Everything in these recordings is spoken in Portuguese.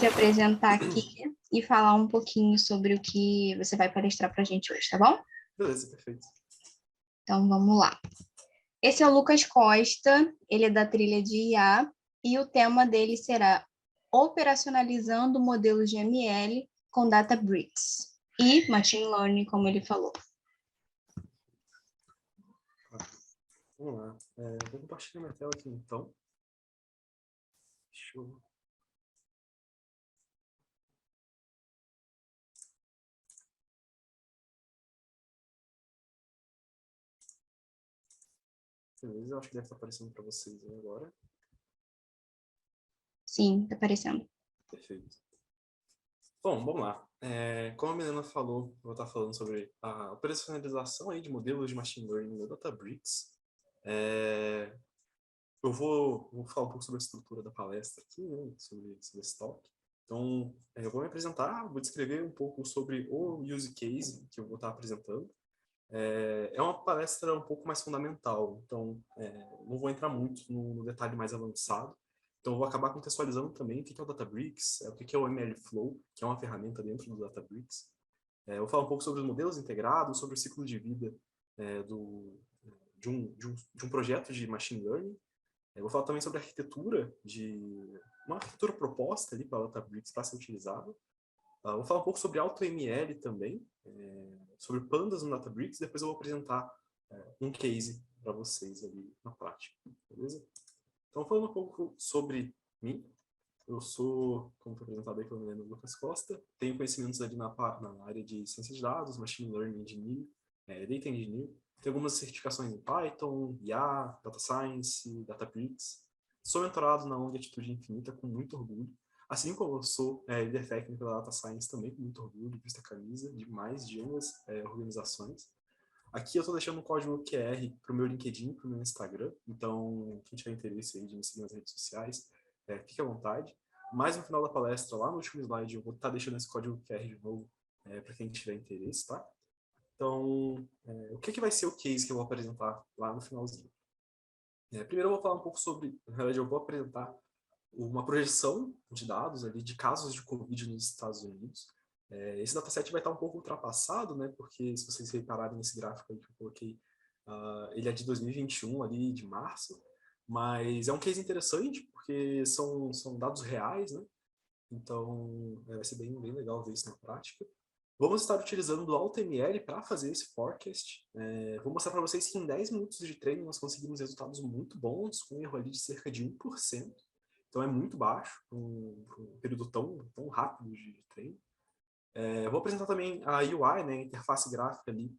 de apresentar aqui e falar um pouquinho sobre o que você vai palestrar para a gente hoje, tá bom? Beleza, perfeito. Então, vamos lá. Esse é o Lucas Costa, ele é da trilha de IA, e o tema dele será operacionalizando modelos de ML com Databricks e Machine Learning, como ele falou. Vamos lá. Vou compartilhar minha tela aqui, então. Show. Beleza, eu acho que deve estar aparecendo para vocês aí agora. Sim, tá aparecendo. Perfeito. Bom, vamos lá. Como a Milena falou, eu vou estar falando sobre a operacionalização aí de modelos de Machine Learning no Databricks. Eu vou falar um pouco sobre a estrutura da palestra aqui, né, sobre esse tópico. Então, eu vou me apresentar, vou descrever um pouco sobre o use case que eu vou estar apresentando. É uma palestra um pouco mais fundamental, então não vou entrar muito no detalhe mais avançado. Então, eu vou acabar contextualizando também o que é o Databricks, o que é o MLflow, que é uma ferramenta dentro do Databricks. Eu vou falar um pouco sobre os modelos integrados, sobre o ciclo de vida de um projeto de Machine Learning. Eu vou falar também sobre a arquitetura, uma arquitetura proposta ali para a Databricks para ser utilizada. Vou falar um pouco sobre AutoML também, sobre pandas no Databricks, e depois eu vou apresentar um case para vocês ali na prática, beleza? Então, falando um pouco sobre mim, eu sou, como foi apresentado aí pelo Milena, Lucas Costa, tenho conhecimentos ali na área de ciência de dados, Machine Learning Engineer, Data Engineer, tenho algumas certificações em Python, IA, Data Science, Databricks. Sou mentorado na ONG Atitude Infinita com muito orgulho. Assim como eu sou líder técnico da Data Science também com muito orgulho, visto a camisa de mais de umas organizações. Aqui eu estou deixando um código QR para o meu LinkedIn, para o meu Instagram. Então, quem tiver interesse aí de me seguir nas redes sociais, fique à vontade. Mas no final da palestra, lá no último slide, eu vou estar deixando esse código QR de novo para quem tiver interesse, tá? Então, o que vai ser o case que eu vou apresentar lá no finalzinho? Primeiro eu vou falar um pouco sobre, na verdade eu vou apresentar uma projeção de dados ali de casos de Covid nos Estados Unidos. Esse dataset vai estar um pouco ultrapassado, né? Porque se vocês repararem nesse gráfico aí que eu coloquei, ele é de 2021 ali, de março, mas é um case interessante porque são dados reais, né? Então vai ser bem legal ver isso na prática. Vamos estar utilizando o AutoML para fazer esse forecast. Vou mostrar para vocês que em 10 minutos de treino nós conseguimos resultados muito bons, com um erro ali de cerca de 1%. Então é muito baixo, para um período tão rápido de treino. Vou apresentar também a UI, né, a interface gráfica ali,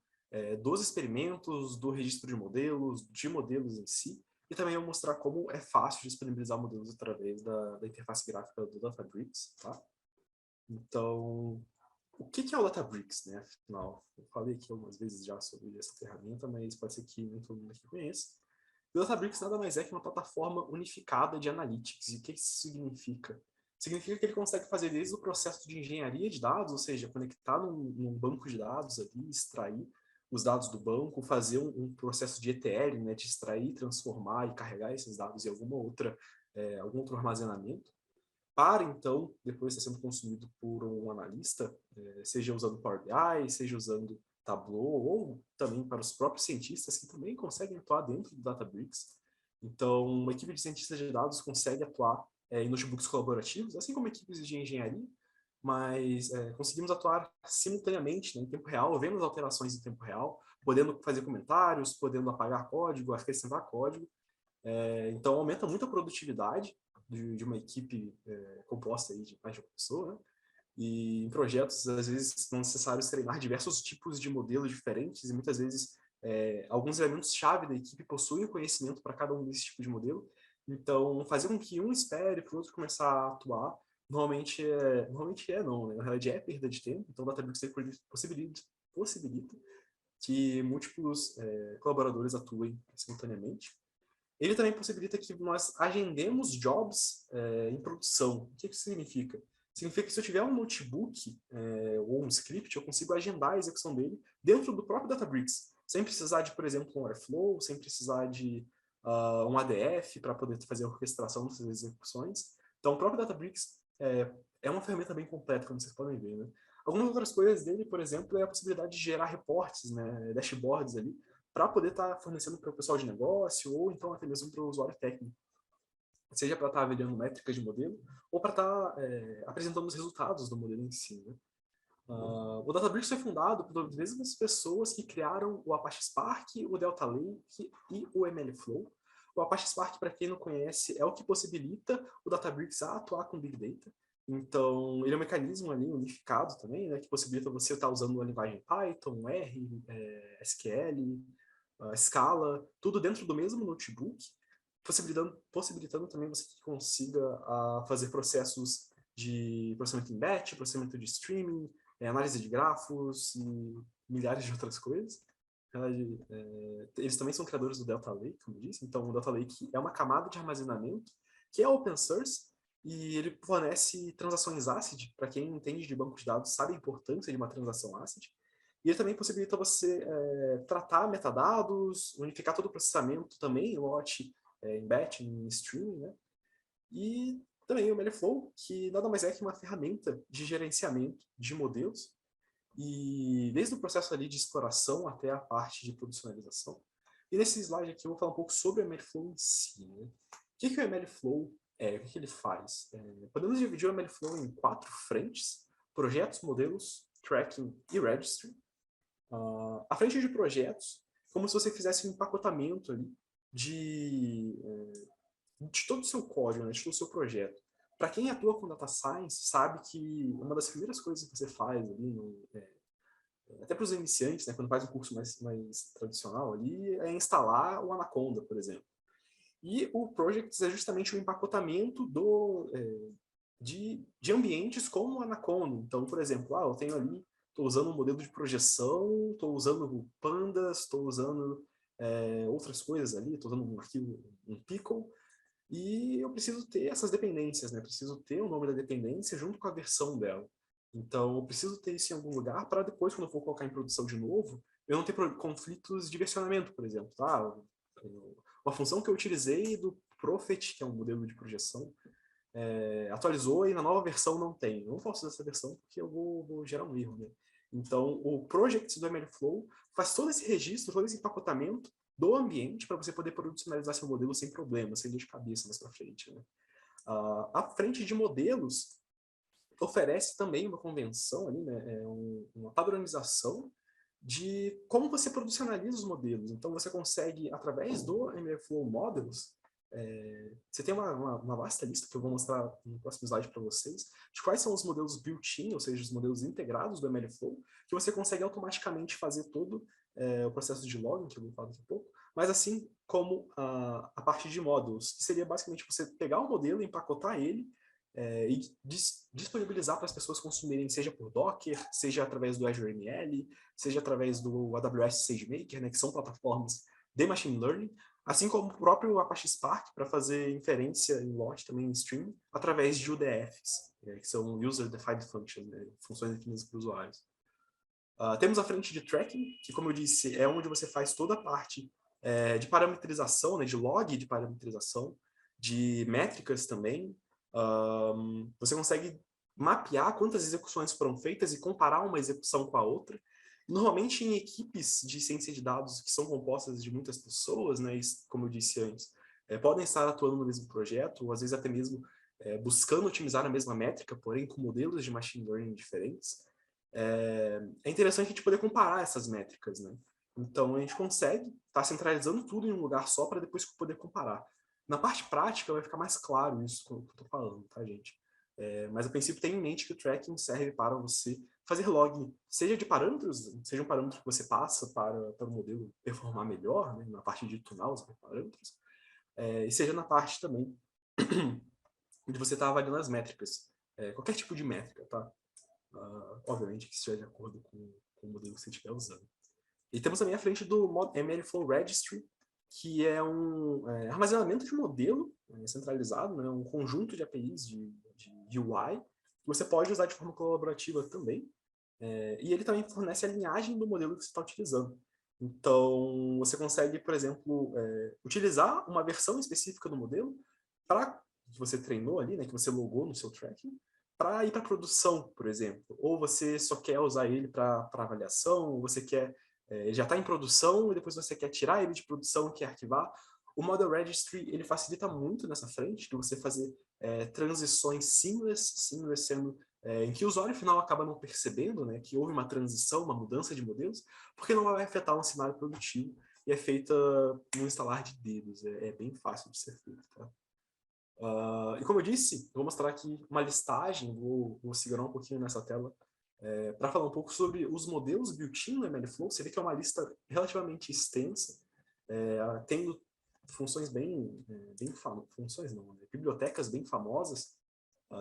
dos experimentos, do registro de modelos em si, e também vou mostrar como é fácil disponibilizar modelos através da interface gráfica do Databricks, tá? Então, o que é o Databricks, né? Afinal, eu falei aqui algumas vezes já sobre essa ferramenta, mas pode ser que nem todo mundo aqui conheça. O Databricks nada mais é que uma plataforma unificada de analytics. E o que isso significa? Significa que ele consegue fazer desde o processo de engenharia de dados, ou seja, conectar num banco de dados ali, extrair os dados do banco, fazer um processo de ETL, né, de extrair, transformar e carregar esses dados em algum outro armazenamento, para então, depois estar sendo consumido por um analista, seja usando Power BI, seja usando Tableau, ou também para os próprios cientistas que também conseguem atuar dentro do Databricks. Então, uma equipe de cientistas de dados consegue atuar em notebooks colaborativos, assim como equipes de engenharia, mas conseguimos atuar simultaneamente, né, em tempo real, vendo as alterações em tempo real, podendo fazer comentários, podendo apagar código, acrescentar código. Então, aumenta muito a produtividade de uma equipe composta aí de mais de uma pessoa, né? E em projetos, às vezes, são necessários treinar diversos tipos de modelos diferentes e muitas vezes alguns elementos-chave da equipe possuem conhecimento para cada um desses tipos de modelo. Então, fazer com que um espere para o outro começar a atuar, normalmente não, né? Na realidade é perda de tempo. Então, o Databricks possibilita que múltiplos colaboradores atuem simultaneamente. Ele também possibilita que nós agendemos jobs em produção. O que isso significa? Significa que se eu tiver um notebook ou um script, eu consigo agendar a execução dele dentro do próprio Databricks, sem precisar de, por exemplo, um Airflow, sem precisar de um ADF para poder fazer a orquestração dessas execuções. Então, o próprio Databricks é uma ferramenta bem completa, como vocês podem ver, né? Algumas outras coisas dele, por exemplo, é a possibilidade de gerar reportes, né, dashboards ali, para poder estar fornecendo para o pessoal de negócio, ou então até mesmo para o usuário técnico. Seja para estar avaliando métricas de modelo, ou para estar apresentando os resultados do modelo em si, né? O Databricks foi fundado por as mesmas pessoas que criaram o Apache Spark, o Delta Lake e o MLflow. O Apache Spark, para quem não conhece, é o que possibilita o Databricks a atuar com Big Data. Então, ele é um mecanismo ali unificado também, né, que possibilita você estar usando a linguagem Python, R, SQL, Scala, tudo dentro do mesmo notebook, possibilitando também você que consiga fazer processos de processamento em batch, processamento de streaming, análise de grafos e milhares de outras coisas. Eles também são criadores do Delta Lake, como eu disse. Então, o Delta Lake é uma camada de armazenamento que é open source e ele fornece transações ACID. Para quem entende de banco de dados, sabe a importância de uma transação ACID. E ele também possibilita você tratar metadados, unificar todo o processamento também, em lot, em batch, em streaming, né? E também o MLflow, que nada mais é que uma ferramenta de gerenciamento de modelos, e desde o processo ali de exploração até a parte de producionalização. E nesse slide aqui eu vou falar um pouco sobre o MLflow em si, né? O que o MLflow é? O que ele faz? Podemos dividir o MLflow em 4 frentes: projetos, modelos, tracking e registry. A frente de projetos, como se você fizesse um empacotamento ali de todo o seu código, né, de todo o seu projeto. Para quem atua com data science, sabe que uma das primeiras coisas que você faz ali, até para os iniciantes, né, quando faz um curso mais tradicional ali, é instalar o Anaconda, por exemplo. E o Projects é justamente o empacotamento de ambientes como o Anaconda. Então, por exemplo, eu tenho ali, estou usando um modelo de projeção, estou usando pandas, estou usando outras coisas ali, estou usando um arquivo, um pickle, e eu preciso ter essas dependências, né? Preciso ter o nome da dependência junto com a versão dela. Então, eu preciso ter isso em algum lugar para depois, quando eu for colocar em produção de novo, eu não ter conflitos de versionamento, por exemplo. Tá? Uma função que eu utilizei do Prophet, que é um modelo de projeção, atualizou e na nova versão não tem. Eu não posso usar essa versão porque eu vou gerar um erro, né? Então, o Project do MLflow faz todo esse registro, todo esse empacotamento do ambiente para você poder producionalizar seu modelo sem problema, sem dor de cabeça mais para frente, né? A frente de modelos oferece também uma convenção, ali, né? Uma padronização de como você producionaliza os modelos. Então, você consegue, através do MLflow Models, você tem uma vasta lista que eu vou mostrar no próximo slide para vocês, de quais são os modelos built-in, ou seja, os modelos integrados do MLflow, que você consegue automaticamente fazer todo o processo de login, que eu vou falar daqui a pouco, mas assim como a parte de módulos, que seria basicamente você pegar o modelo, empacotar ele, e disponibilizar para as pessoas consumirem, seja por Docker, seja através do Azure ML, seja através do AWS SageMaker, né, que são plataformas de machine learning, assim como o próprio Apache Spark para fazer inferência em lot, também em stream, através de UDFs, que são User Defined Functions, né, funções definidas para usuários. Temos a frente de tracking, que, como eu disse, é onde você faz toda a parte de parametrização, né, de log de parametrização, de métricas também. Você consegue mapear quantas execuções foram feitas e comparar uma execução com a outra. Normalmente em equipes de ciência de dados que são compostas de muitas pessoas, né, como eu disse antes, podem estar atuando no mesmo projeto, ou às vezes até mesmo buscando otimizar a mesma métrica, porém com modelos de machine learning diferentes. É interessante a gente poder comparar essas métricas, né? Então a gente consegue estar centralizando tudo em um lugar só para depois poder comparar. Na parte prática vai ficar mais claro isso que eu estou falando, tá, gente? Mas a princípio tenha em mente que o tracking serve para você fazer log, seja de parâmetros, seja um parâmetro que você passa para o modelo performar melhor, né, na parte de tunar os parâmetros, e seja na parte também de você estar avaliando as métricas, qualquer tipo de métrica, tá? Obviamente que esteja de acordo com o modelo que você estiver usando. E temos também a frente do MLflow Registry, que é um armazenamento de modelo centralizado, né, um conjunto de APIs de UI, que você pode usar de forma colaborativa também. E ele também fornece a linhagem do modelo que você está utilizando. Então, você consegue, por exemplo, utilizar uma versão específica do modelo que você treinou ali, né, que você logou no seu tracking, para ir para produção, por exemplo. Ou você só quer usar ele para avaliação, ou você quer, já está em produção e depois você quer tirar ele de produção e quer arquivar. O Model Registry, ele facilita muito nessa frente, de você fazer transições seamless sendo em que o usuário final acaba não percebendo, né, que houve uma transição, uma mudança de modelos, porque não vai afetar um cenário produtivo e é feita no instalar de dedos. É bem fácil de ser feito, tá? E como eu disse, eu vou mostrar aqui uma listagem, vou segurar um pouquinho nessa tela, para falar um pouco sobre os modelos built-in no MLflow. Você vê que é uma lista relativamente extensa, tendo funções funções não, né? Bibliotecas bem famosas,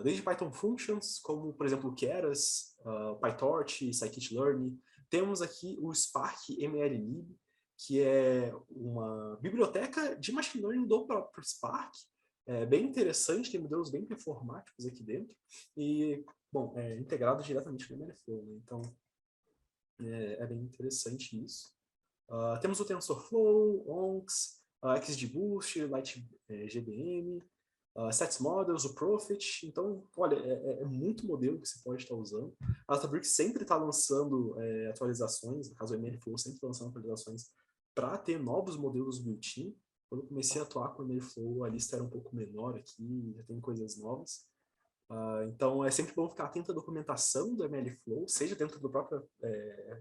desde Python Functions, como, por exemplo, Keras, PyTorch, Scikit-learn. Temos aqui o Spark MLlib, que é uma biblioteca de machine learning do próprio Spark. É bem interessante, tem modelos bem performáticos aqui dentro. E, bom, é integrado diretamente no MLflow, né? Então, é bem interessante isso. Temos o TensorFlow, ONCs, XGBoost, LightGBM, Sets Models, o Prophet. Então, olha, é muito modelo que você pode estar usando. A Databricks sempre está lançando atualizações, no caso o MLflow sempre está lançando atualizações para ter novos modelos built-in. Quando eu comecei a atuar com o MLflow, a lista era um pouco menor aqui, já tem coisas novas. Então, é sempre bom ficar atento à documentação do MLflow, seja dentro da própria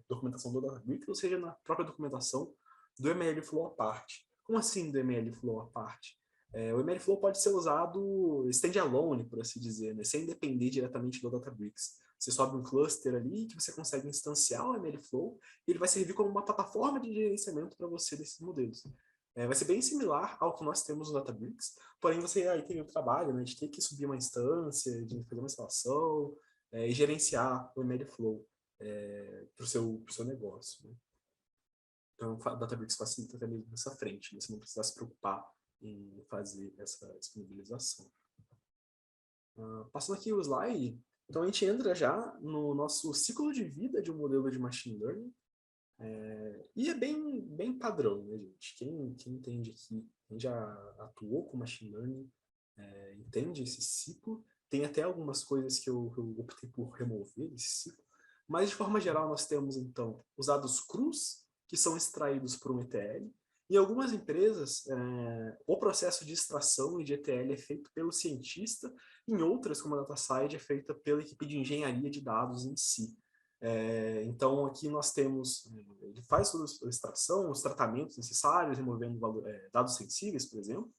documentação do Databricks, ou seja na própria documentação do MLflow à parte. Como assim do MLflow à parte? O MLflow pode ser usado standalone, por assim dizer, né? Sem depender diretamente do Databricks. Você sobe um cluster ali que você consegue instanciar o MLflow e ele vai servir como uma plataforma de gerenciamento para você desses modelos. Vai ser bem similar ao que nós temos no Databricks, porém você aí tem o trabalho, né, de ter que subir uma instância, de fazer uma instalação e gerenciar o MLflow para o seu negócio, né? Então, o Databricks facilita até mesmo nessa frente, né? Você não precisa se preocupar em fazer essa disponibilização. Passando aqui o slide, então a gente entra já no nosso ciclo de vida de um modelo de machine learning. E é bem padrão, né, gente? Quem entende aqui, quem já atuou com machine learning, entende esse ciclo. Tem até algumas coisas que eu optei por remover desse ciclo. Mas, de forma geral, nós temos, então, os dados crus, que são extraídos por um ETL. Em algumas empresas, o processo de extração e de ETL é feito pelo cientista. Em outras, como a DataSide, é feita pela equipe de engenharia de dados em si. Então, aqui nós temos, ele faz toda a extração, os tratamentos necessários, removendo dados sensíveis, por exemplo,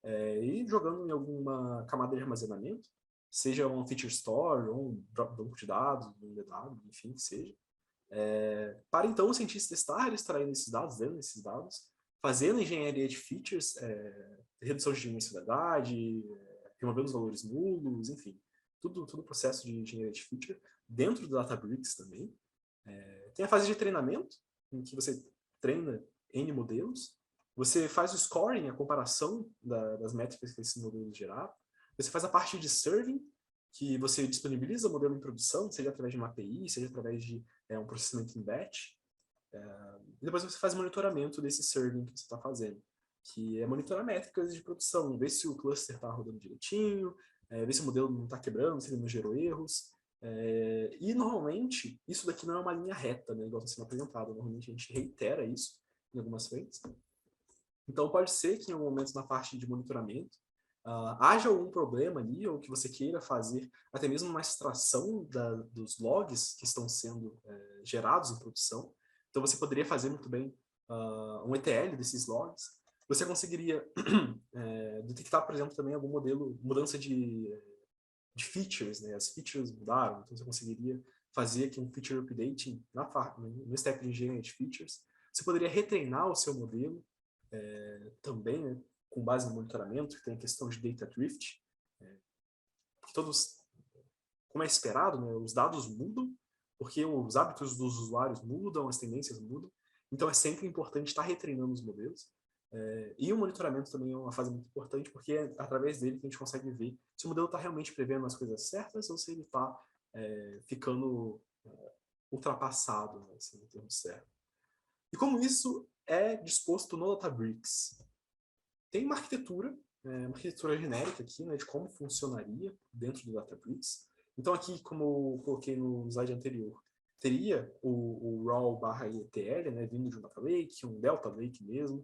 e jogando em alguma camada de armazenamento, seja um feature store, ou um banco de dados, um DW, enfim, que seja. Para então o cientista estar extraindo esses dados, lendo esses dados, fazendo engenharia de features, redução de dimensionalidade, removendo os valores nulos, enfim, tudo o processo de engenharia de feature dentro do Databricks também. Tem a fase de treinamento, em que você treina N modelos, você faz o scoring, a comparação das métricas que esses modelos geraram, você faz a parte de serving, que você disponibiliza o modelo em produção, seja através de uma API, seja através de um processamento em batch, e depois você faz monitoramento desse serving que você está fazendo, que é monitorar métricas de produção, ver se o cluster está rodando direitinho, ver se o modelo não está quebrando, se ele não gerou erros. E normalmente, isso daqui não é uma linha reta, né, igual está sendo apresentado. Normalmente a gente reitera isso em algumas frentes. Então pode ser que em algum momento na parte de monitoramento haja algum problema ali, ou que você queira fazer até mesmo uma extração dos logs que estão sendo gerados em produção. Então você poderia fazer muito bem um ETL desses logs. Você conseguiria detectar, por exemplo, também algum mudança de features, né? As features mudaram, então você conseguiria fazer aqui um feature updating no step de engenharia de features. Você poderia retreinar o seu modelo também, né, com base no monitoramento, que tem a questão de data drift, que como é esperado, né, os dados mudam, porque os hábitos dos usuários mudam, as tendências mudam, então é sempre importante estar retreinando os modelos. E o monitoramento também é uma fase muito importante, porque é através dele que a gente consegue ver se o modelo está realmente prevendo as coisas certas ou se ele está ficando ultrapassado, né, assim, no termo certo. E como isso é disposto no Databricks? Tem uma arquitetura genérica aqui, né, de como funcionaria dentro do Databricks. Então aqui, como eu coloquei no slide anterior, teria o raw/etl, né, vindo de um data lake, um delta lake mesmo,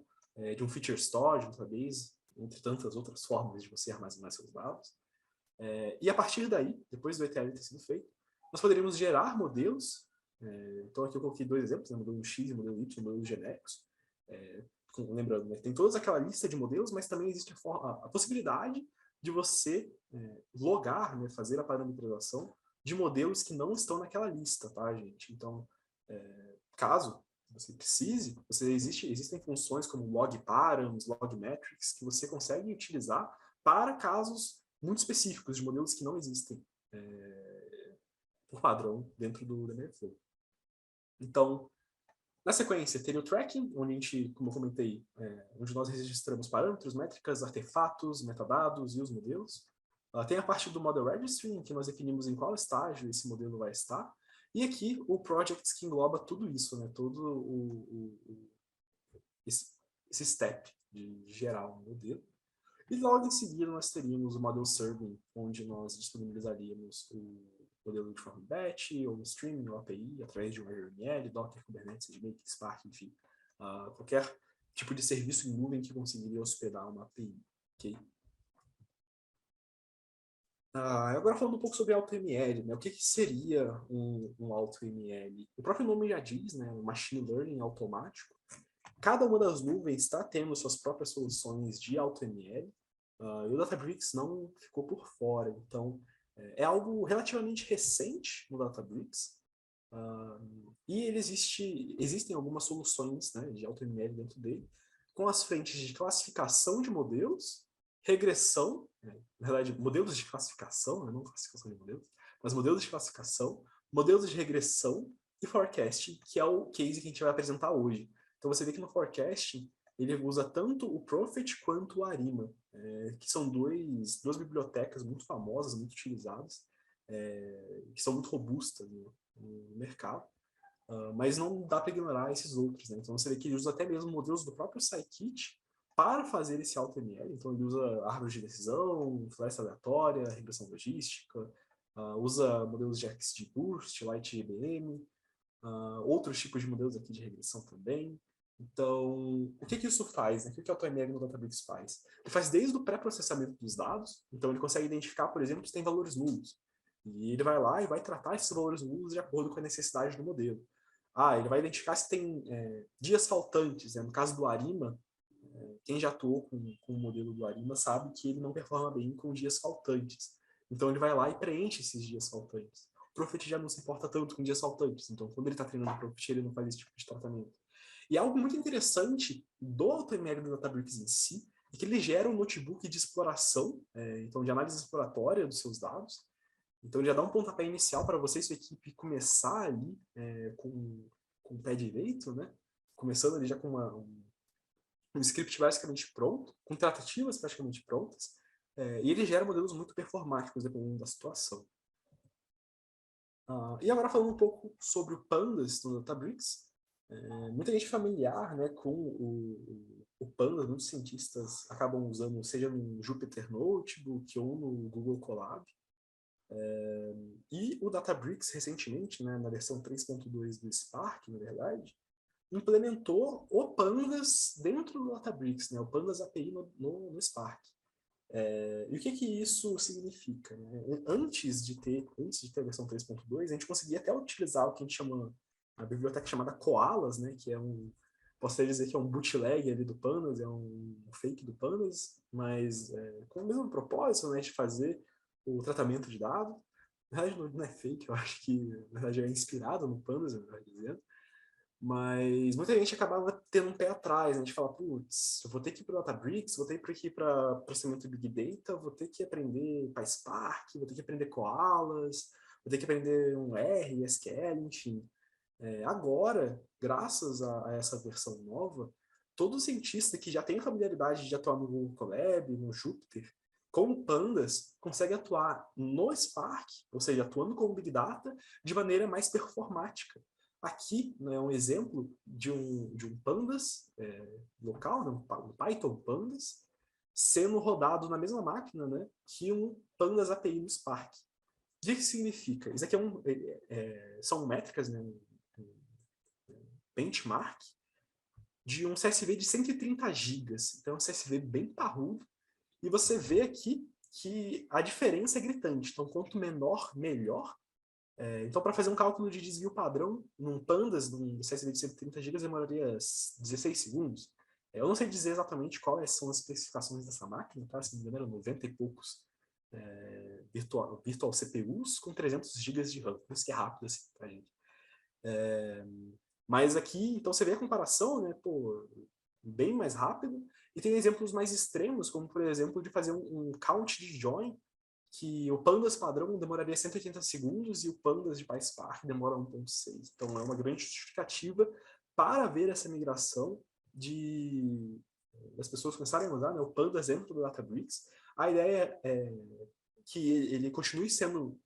de um feature store, de um database, entre tantas outras formas de você armazenar seus dados. E a partir daí, depois do ETL ter sido feito, nós poderíamos gerar modelos. Então aqui eu coloquei 2 exemplos, né, modelo X e modelo Y, modelos genéricos. Lembrando, né, tem toda aquela lista de modelos, mas também existe a possibilidade de você logar, né, fazer a parametrização de modelos que não estão naquela lista, tá, gente? Então, caso você precise, existem funções como logparams, logmetrics, que você consegue utilizar para casos muito específicos de modelos que não existem por padrão dentro do MLflow. Então, na sequência, teria o tracking, onde a gente, como eu comentei, onde nós registramos parâmetros, métricas, artefatos, metadados e os modelos. Tem a parte do Model Registry, em que nós definimos em qual estágio esse modelo vai estar. E aqui o Projects, que engloba tudo isso, né? Todo esse step de gerar um modelo. E logo em seguida nós teríamos o Model Serving, onde nós disponibilizaríamos o modelo de forma batch, ou streaming, ou API, através de um YAML, Docker, Kubernetes, SageMaker, Spark, enfim. Qualquer tipo de serviço em nuvem que conseguiria hospedar uma API. Okay? Agora falando um pouco sobre AutoML, né? O que seria um AutoML? O próprio nome já diz, né? Um Machine Learning automático. Cada uma das nuvens está tendo suas próprias soluções de AutoML, e o Databricks não ficou por fora. Então, é algo relativamente recente no Databricks, e existem algumas soluções, né, de AutoML dentro dele, com as frentes de classificação de modelos, regressão, na verdade, modelos de classificação, né, não classificação de modelos, mas modelos de classificação, modelos de regressão e forecasting, que é o case que a gente vai apresentar hoje. Então você vê que no forecasting ele usa tanto o Prophet quanto o Arima, que são duas bibliotecas muito famosas, muito utilizadas, que são muito robustas no mercado, mas não dá para ignorar esses outros. Né? Então você vê que ele usa até mesmo modelos do próprio Scikit para fazer esse AutoML. Então ele usa árvore de decisão, floresta aleatória, regressão logística, usa modelos de XGBoost, LightGBM, outros tipos de modelos aqui de regressão também. Então, o que isso faz? Né? O que o AutoML no Databricks faz? Ele faz desde o pré-processamento dos dados, então ele consegue identificar, por exemplo, se tem valores nulos. E ele vai lá e vai tratar esses valores nulos de acordo com a necessidade do modelo. Ele vai identificar se tem dias faltantes. Né? No caso do Arima, quem já atuou com o modelo do Arima sabe que ele não performa bem com dias faltantes. Então ele vai lá e preenche esses dias faltantes. O Prophet já não se importa tanto com dias faltantes, então quando ele está treinando o Prophet, ele não faz esse tipo de tratamento. E algo muito interessante do AutoML do Databricks em si é que ele gera um notebook de exploração, então de análise exploratória dos seus dados. Então ele já dá um pontapé inicial para você e sua equipe começar ali com o pé direito, né? Começando ali já com um script basicamente pronto, com tratativas praticamente prontas, e ele gera modelos muito performáticos dependendo da situação. E agora falando um pouco sobre o Pandas no Databricks, muita gente familiar, né, com o Pandas, muitos cientistas acabam usando, seja no Jupyter Notebook ou no Google Colab. E o Databricks, recentemente, né, na versão 3.2 do Spark, na verdade, implementou o Pandas dentro do Databricks, né, o Pandas API no Spark. E o que isso significa? Né? Antes de ter a versão 3.2, a gente conseguia até utilizar o que a gente chama, a biblioteca chamada Koalas, né? Que é posso até dizer que é um bootleg ali do Pandas, é um fake do Pandas, mas com o mesmo propósito, né, de fazer o tratamento de dados. Na verdade, não é fake, eu acho que na verdade é inspirado no Pandas, na verdade dizendo. Mas muita gente acabava tendo um pé atrás, né? A gente fala, putz, eu vou ter que ir para o Databricks, vou ter que ir para processamento Big Data, vou ter que aprender PySpark, vou ter que aprender Koalas, vou ter que aprender um R, SQL, enfim. Agora, graças a essa versão nova, todo cientista que já tem familiaridade de atuar no Google Colab, no Jupyter, com o Pandas, consegue atuar no Spark, ou seja, atuando com o Big Data, de maneira mais performática. Aqui, né, um exemplo de um Pandas local, né, um Python Pandas, sendo rodado na mesma máquina, né, que um Pandas API no Spark. que significa? Isso aqui são métricas, né, um benchmark de um CSV de 130 gigas. Então, é um CSV bem parrudo. E você vê aqui que a diferença é gritante. Então, quanto menor, melhor. Então, para fazer um cálculo de desvio padrão, num Pandas, num CSV de 130 GB, demoraria 16 segundos. Eu não sei dizer exatamente quais são as especificações dessa máquina, tá? Se não me engano, eram 90 e poucos virtual CPUs com 300 GB de RAM. Por isso que é rápido assim pra gente. Mas aqui, então você vê a comparação, né? Pô, bem mais rápido. E tem exemplos mais extremos, como por exemplo de fazer um count de join, que o Pandas padrão demoraria 180 segundos e o Pandas de PySpark demora 1.6. Então é uma grande justificativa para ver essa migração das pessoas começarem a usar, né, o Pandas dentro do Databricks. A ideia é que ele continue sendo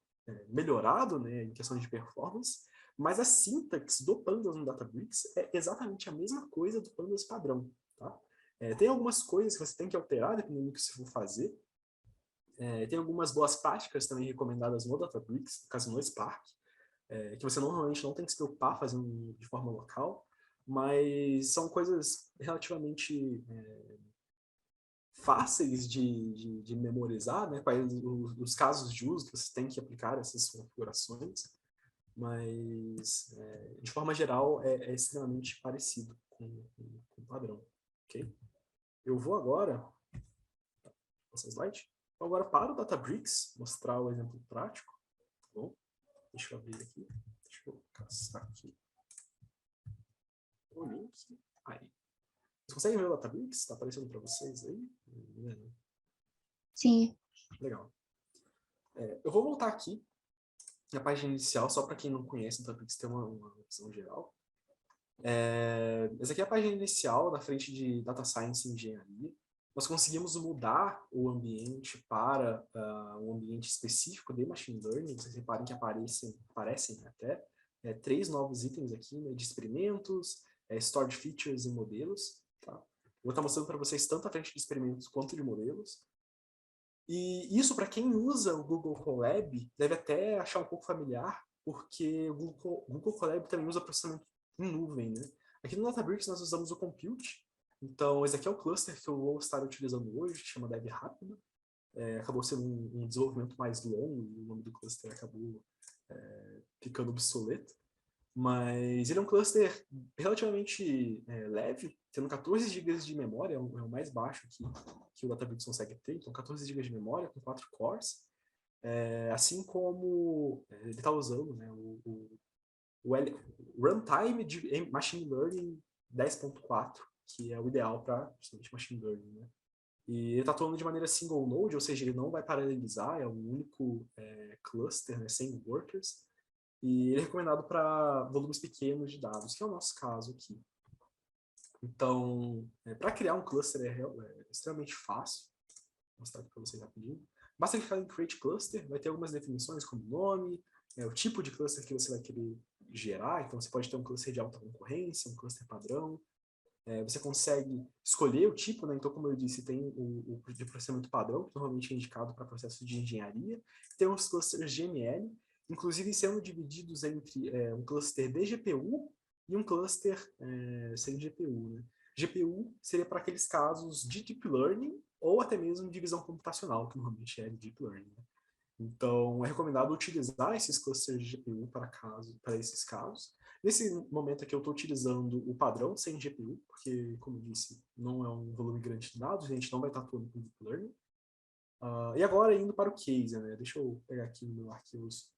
melhorado, né, em questão de performance, mas a sintaxe do Pandas no Databricks é exatamente a mesma coisa do Pandas padrão. Tá? Tem algumas coisas que você tem que alterar, dependendo do que você for fazer. Tem algumas boas práticas também recomendadas no Databricks, no caso no Spark, que você normalmente não tem que se preocupar fazendo de forma local, mas são coisas relativamente fáceis de memorizar, né? Quais os casos de uso que você tem que aplicar essas configurações, mas de forma geral é extremamente parecido com o padrão. Okay? Eu vou agora essa slide. Então, agora para o Databricks, mostrar o exemplo prático. Tá bom? Deixa eu abrir aqui. Deixa eu caçar aqui o link. Aí. Vocês conseguem ver o Databricks? Está aparecendo para vocês aí? Sim. Legal. Eu vou voltar aqui na página inicial, só para quem não conhece o Databricks ter uma visão geral. Essa aqui é a página inicial, da frente de Data Science e Engenharia. Nós conseguimos mudar o ambiente para um ambiente específico de Machine Learning. Vocês reparem que aparecem até 3 novos itens aqui, né, de experimentos, Stored Features e modelos. Tá? Vou estar mostrando para vocês tanto a frente de experimentos quanto de modelos. E isso, para quem usa o Google Colab, deve até achar um pouco familiar, porque o Google Colab também usa processamento em nuvem. Né? Aqui no Databricks nós usamos o Compute. Então, esse aqui é o cluster que eu vou estar utilizando hoje, que chama DevRapid. Acabou sendo um desenvolvimento mais longo, e o nome do cluster acabou ficando obsoleto. Mas ele é um cluster relativamente leve, tendo 14 GB de memória, é o mais baixo que o Databricks consegue ter. Então, 14 GB de memória com 4 cores. Assim como ele está usando, né, o Runtime de Machine Learning 10.4, que é o ideal para justamente Machine Learning. Né? E ele está atuando de maneira single node, ou seja, ele não vai paralelizar, é um único cluster, né, sem workers. E ele é recomendado para volumes pequenos de dados, que é o nosso caso aqui. Então, para criar um cluster é extremamente fácil. Vou mostrar aqui para vocês rapidinho. Basta clicar em Create Cluster, vai ter algumas definições como nome, o tipo de cluster que você vai querer gerar. Então, você pode ter um cluster de alta concorrência, um cluster padrão. Você consegue escolher o tipo, né? Então, como eu disse, tem o de processamento padrão, que normalmente é indicado para processos de engenharia. Tem os clusters GML, inclusive sendo divididos entre um cluster de GPU e um cluster sem GPU. Né? GPU seria para aqueles casos de Deep Learning ou até mesmo de visão computacional, que normalmente é Deep Learning. Né? Então, é recomendado utilizar esses clusters de GPU para esses casos. Nesse momento aqui eu estou utilizando o padrão sem GPU, porque, como eu disse, não é um volume grande de dados, a gente não vai estar atuando com Deep Learning. E agora, indo para o case, né? Deixa eu pegar aqui no meu arquivos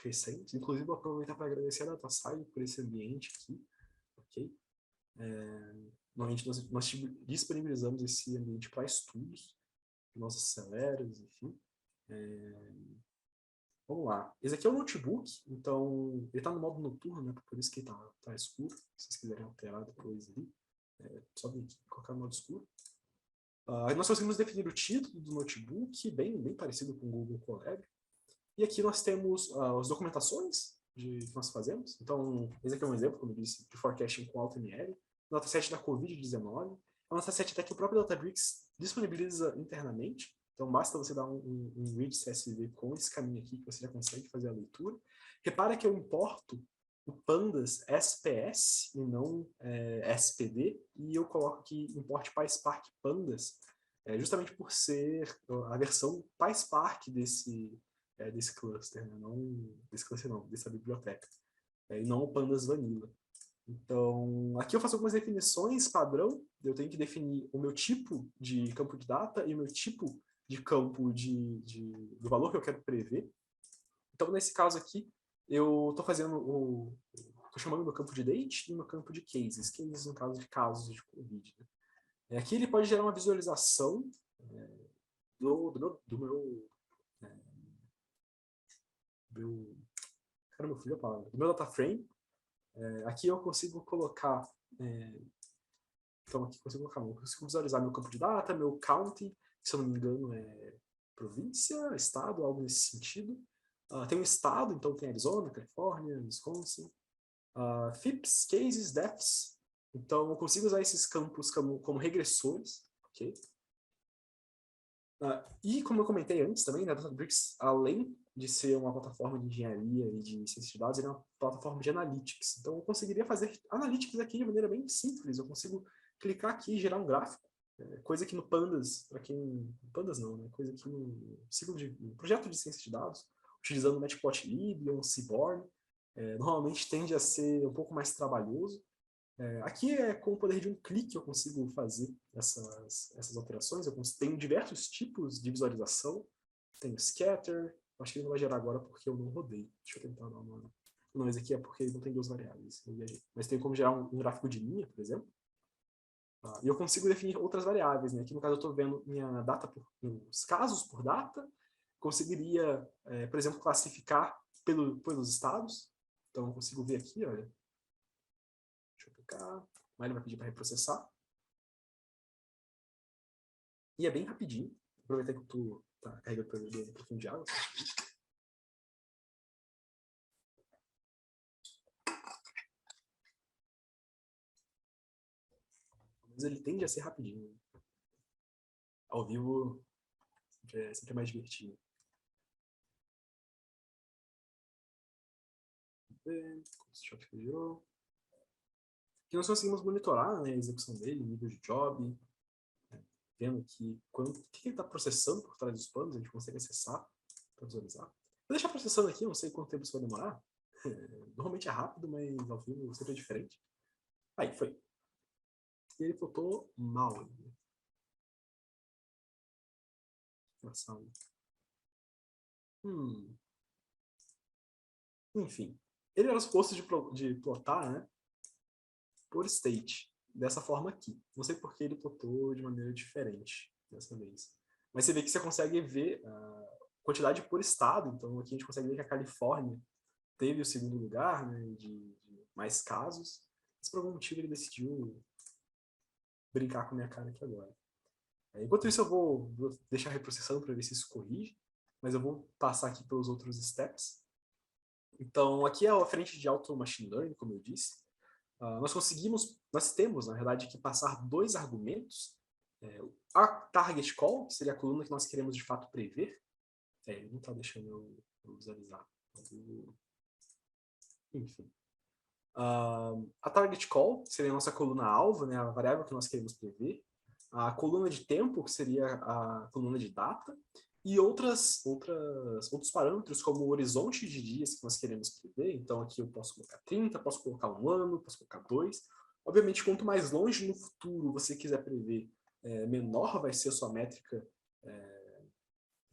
recentes. Inclusive, vou aproveitar para agradecer a DataSci por esse ambiente aqui. Ok? Normalmente, nós disponibilizamos esse ambiente para estudos, nossos aceleros, enfim. Vamos lá. Esse aqui é o notebook, então ele está no modo noturno, né? Por isso que tá escuro. Se vocês quiserem alterar depois ali, só vir aqui, colocar no modo escuro. Nós conseguimos definir o título do notebook, bem parecido com o Google Colab. E aqui nós temos as documentações que nós fazemos. Então, esse aqui é um exemplo, como eu disse, de forecasting com AutoML. Dataset da Covid-19. É um dataset até que o próprio Databricks disponibiliza internamente. Então, basta você dar um read CSV com esse caminho aqui, que você já consegue fazer a leitura. Repara que eu importo o pandas SPS e não SPD, e eu coloco aqui import PySpark pandas, justamente por ser a versão PySpark desse cluster, né? Não, dessa biblioteca, e não o pandas vanilla. Então, aqui eu faço algumas definições padrão, eu tenho que definir o meu tipo de campo de data e o meu tipo de campo do valor que eu quero prever. Então, nesse caso aqui, eu estou fazendo estou chamando meu campo de date e meu campo de cases no caso de casos de Covid. Né? Aqui ele pode gerar uma visualização do meu data frame. Aqui eu consigo colocar, então aqui eu consigo visualizar meu campo de data, meu county, que se eu não me engano é província, estado, algo nesse sentido. Tem um estado, então tem Arizona, Califórnia, Wisconsin. FIPS, cases, deaths. Então eu consigo usar esses campos como regressores, ok? E como eu comentei antes também, né, a Databricks, além de ser uma plataforma de engenharia e de ciência de dados, ele é uma plataforma de analytics. Então eu conseguiria fazer analytics aqui de maneira bem simples. Eu consigo clicar aqui e gerar um gráfico. Coisa que no Pandas, para quem... Pandas não, né? Coisa que no projeto de ciência de dados, utilizando o Matplotlib ou um Seaborn, normalmente tende a ser um pouco mais trabalhoso. Aqui com o poder de um clique eu consigo fazer essas operações. Eu tenho diversos tipos de visualização. Tenho scatter, acho que ele não vai gerar agora porque eu não rodei. Deixa eu tentar dar uma... Não, esse aqui é porque ele não tem duas variáveis. Mas tem como gerar um gráfico de linha, por exemplo. E eu consigo definir outras variáveis. Né? Aqui no caso eu estou vendo minha data os casos por data. Conseguiria, por exemplo, classificar pelos estados. Então eu consigo ver aqui, olha. Deixa eu clicar. Mas ele vai pedir para reprocessar. E é bem rapidinho. Vou aproveitar que tu tá carregando para beber um pouquinho de água. Mas ele tende a ser rapidinho. Ao vivo sempre é mais divertido. Aqui nós conseguimos monitorar, né, a execução dele, nível de job, vendo aqui o que ele está processando por trás dos panos, a gente consegue acessar para visualizar. Vou deixar processando aqui, não sei quanto tempo isso vai demorar. Normalmente é rápido, mas ao vivo sempre é diferente. Aí, foi. E ele botou mal. Enfim. Ele era suposto de plotar, né, por state, dessa forma aqui. Não sei por que ele plotou de maneira diferente dessa vez. Mas você vê que você consegue ver a quantidade por estado. Então aqui a gente consegue ver que a Califórnia teve o segundo lugar, né, de mais casos. Mas por algum motivo ele decidiu brincar com a minha cara aqui agora. Enquanto isso eu vou deixar reprocessando para ver se isso corrige. Mas eu vou passar aqui pelos outros steps. Então aqui é a frente de Auto Machine Learning, como eu disse. Nós temos, na verdade, que passar dois argumentos. A target call, que seria a coluna que nós queremos de fato prever. Ele não está deixando eu visualizar. Enfim. A target call, que seria a nossa coluna-alvo, né, a variável que nós queremos prever. A coluna de tempo, que seria a coluna de data. E outros parâmetros, como o horizonte de dias que nós queremos prever. Então, aqui eu posso colocar 30, posso colocar 1 ano, posso colocar 2. Obviamente, quanto mais longe no futuro você quiser prever, menor vai ser a sua métrica,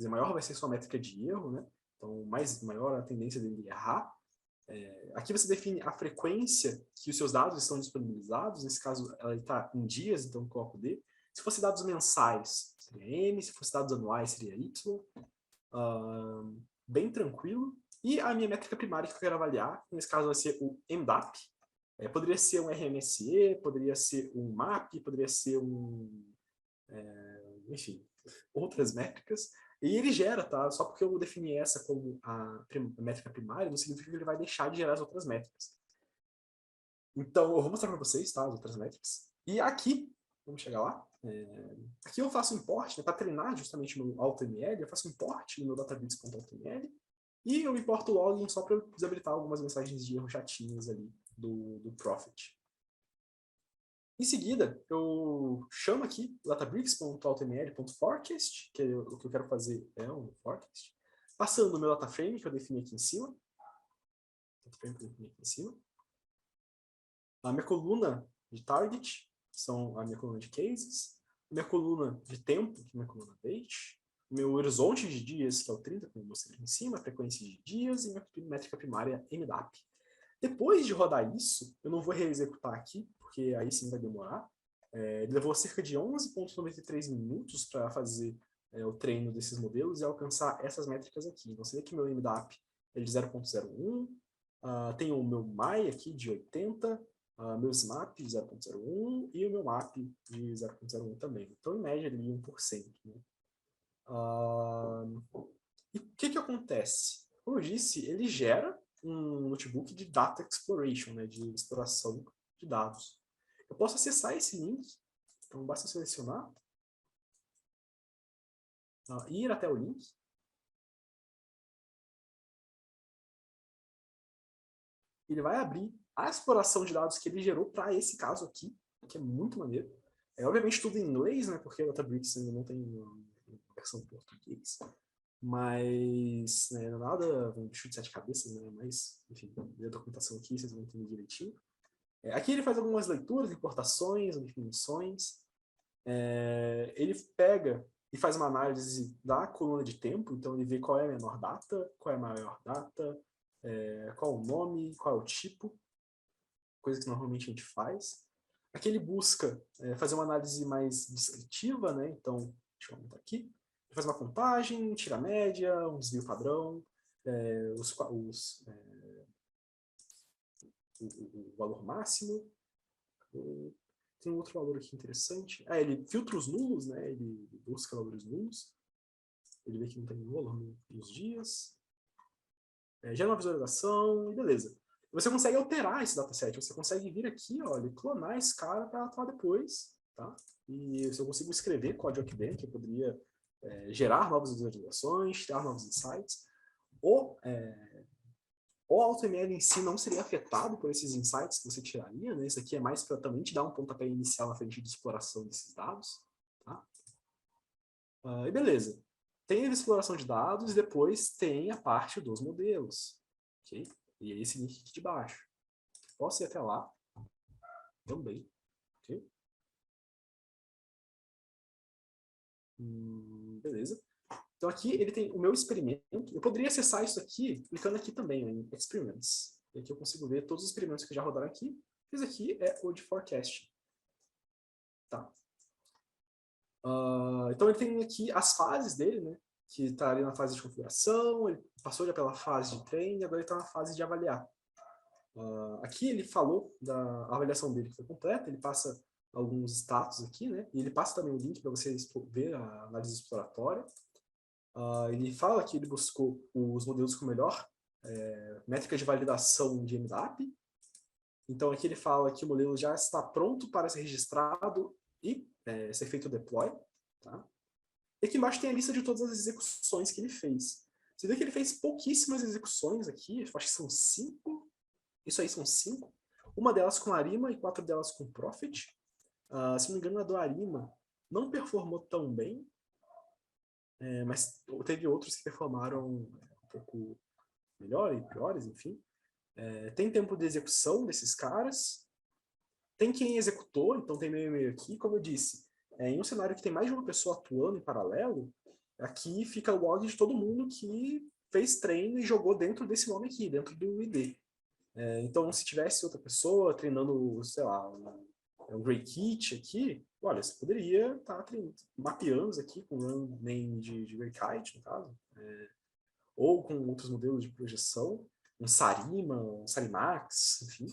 maior vai ser a sua métrica de erro, né? Então, maior a tendência dele errar. Aqui você define a frequência que os seus dados estão disponibilizados. Nesse caso, ela está em dias, então eu coloco D. Se fosse dados mensais, seria M. Se fosse dados anuais, seria Y. Bem tranquilo. E a minha métrica primária que eu quero avaliar, nesse caso vai ser o MDAP. Poderia ser um RMSE, poderia ser um MAP, poderia ser enfim, outras métricas. E ele gera, tá? Só porque eu defini essa como a métrica primária, não significa que ele vai deixar de gerar as outras métricas. Então, eu vou mostrar para vocês, tá? As outras métricas. E aqui, Vamos chegar lá. Aqui eu faço import, né, para treinar justamente no AutoML, eu faço import no meu Databricks.AutoML e eu importo o login só para desabilitar algumas mensagens de erro chatinhas ali do Prophet. Em seguida, eu chamo aqui databricks.autoML.forecast, que é o que eu quero fazer é um forecast, passando o meu dataframe, que eu defini aqui em cima. A minha coluna de target são a minha coluna de cases, a minha coluna de tempo, que é a minha coluna date, o meu horizonte de dias, que é o 30, como eu mostrei aqui em cima, a frequência de dias e minha métrica primária MDAP. Depois de rodar isso, eu não vou reexecutar aqui, porque aí sim vai demorar. Ele levou cerca de 11,93 minutos para fazer o treino desses modelos e alcançar essas métricas aqui. Então, você vê que meu MDAP é de 0,01, tem o meu MAI aqui de 80, meu SMAP de 0,01 e o meu MAP de 0,01 também. Então, em média, ali 1%. Né? E o que acontece? Como eu disse, ele gera um notebook de Data Exploration, né, de exploração de dados. Eu posso acessar esse link, então basta selecionar, ir até o link. Ele vai abrir a exploração de dados que ele gerou para esse caso aqui, que é muito maneiro. Obviamente tudo em inglês, né, porque a Databricks ainda não tem uma versão em português. Mas né, nada um bicho de 7 cabeças, né? Mas, enfim, a documentação aqui, vocês vão entender direitinho. Aqui ele faz algumas leituras, importações, definições. Ele pega e faz uma análise da coluna de tempo, então ele vê qual é a menor data, qual é a maior data, qual o nome, qual é o tipo, coisa que normalmente a gente faz. Aqui ele busca fazer uma análise mais descritiva, né? Então, deixa eu aumentar aqui. Ele faz uma contagem, tira a média, um desvio padrão, o valor máximo. Tem um outro valor aqui interessante. Ele filtra os nulos, né? Ele busca valores nulos. Ele vê que não tem nenhum valor nos dias. Gera uma visualização e beleza. Você consegue alterar esse dataset. Você consegue vir aqui, olha, clonar esse cara para atuar depois. Tá? E se eu consigo escrever código aqui dentro, eu poderia gerar novas visualizações, tirar novos insights. O AutoML em si não seria afetado por esses insights que você tiraria, né? Isso aqui é mais para também te dar um pontapé inicial na frente de exploração desses dados. Tá? E beleza. Tem a exploração de dados e depois tem a parte dos modelos. Okay? E é esse link aqui de baixo. Posso ir até lá também. Okay? Beleza. Então aqui ele tem o meu experimento. Eu poderia acessar isso aqui clicando aqui também, em Experiments. E aqui eu consigo ver todos os experimentos que já rodaram aqui. Esse aqui é o de Forecast. Tá. Então ele tem aqui as fases dele, né? Que está ali na fase de configuração, ele passou já pela fase de treino e agora ele está na fase de avaliar. Aqui ele falou da avaliação dele que foi completa, ele passa alguns status aqui, né? E ele passa também o link para você ver a análise exploratória. Ele fala que ele buscou os modelos com melhor métrica de validação de MDAP. Então aqui ele fala que o modelo já está pronto para ser registrado e ser feito o deploy. Tá? E aqui embaixo tem a lista de todas as execuções que ele fez. Você vê que ele fez pouquíssimas execuções aqui, acho que são 5. Isso aí são 5. Uma delas com Arima e 4 delas com Prophet. Se não me engano, a do Arima não performou tão bem, mas teve outros que performaram um pouco melhor e piores, enfim. Tem tempo de execução desses caras. Tem quem executou, então tem meu e-mail aqui. Como eu disse, em um cenário que tem mais de uma pessoa atuando em paralelo, aqui fica o log de todo mundo que fez treino e jogou dentro desse nome aqui, dentro do ID. Então, se tivesse outra pessoa treinando, sei lá, um Grey Kit aqui, olha, você poderia estar mapeando isso aqui com o run name de Grey Kite, no caso, ou com outros modelos de projeção, um Sarima, um Sarimax, enfim.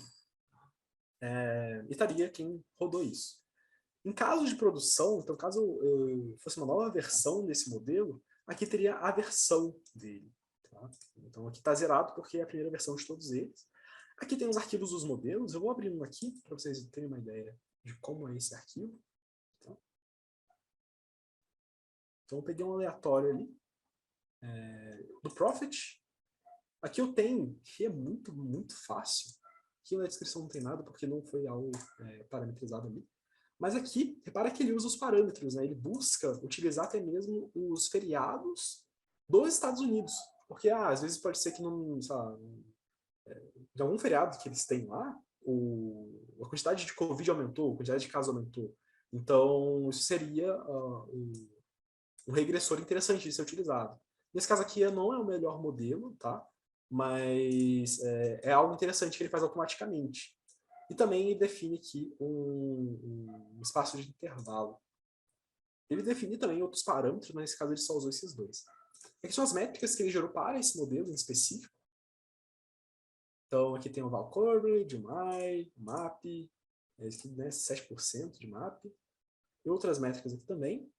E estaria quem rodou isso. Em caso de produção, então caso fosse uma nova versão desse modelo, aqui teria a versão dele. Tá? Então aqui está zerado porque é a primeira versão de todos eles. Aqui tem os arquivos dos modelos, eu vou abrir um aqui para vocês terem uma ideia de como é esse arquivo. Então, eu peguei um aleatório ali, do Prophet. Aqui eu tenho, que é muito, muito fácil. Aqui na descrição não tem nada, porque não foi algo parametrizado ali. Mas aqui, repara que ele usa os parâmetros, né? Ele busca utilizar até mesmo os feriados dos Estados Unidos. Porque, às vezes pode ser que não, sei lá, de algum feriado que eles têm lá, a quantidade de Covid aumentou, a quantidade de casos aumentou. Então, isso seria um regressor interessante de ser utilizado. Nesse caso aqui não é o melhor modelo, tá? Mas é algo interessante que ele faz automaticamente. E também ele define aqui um espaço de intervalo. Ele define também outros parâmetros, mas nesse caso ele só usou esses dois. Aqui são as métricas que ele gerou para esse modelo em específico. Então aqui tem o val coverage, o MAI, o MAP, aqui, né, 7% de MAP. E outras métricas aqui também.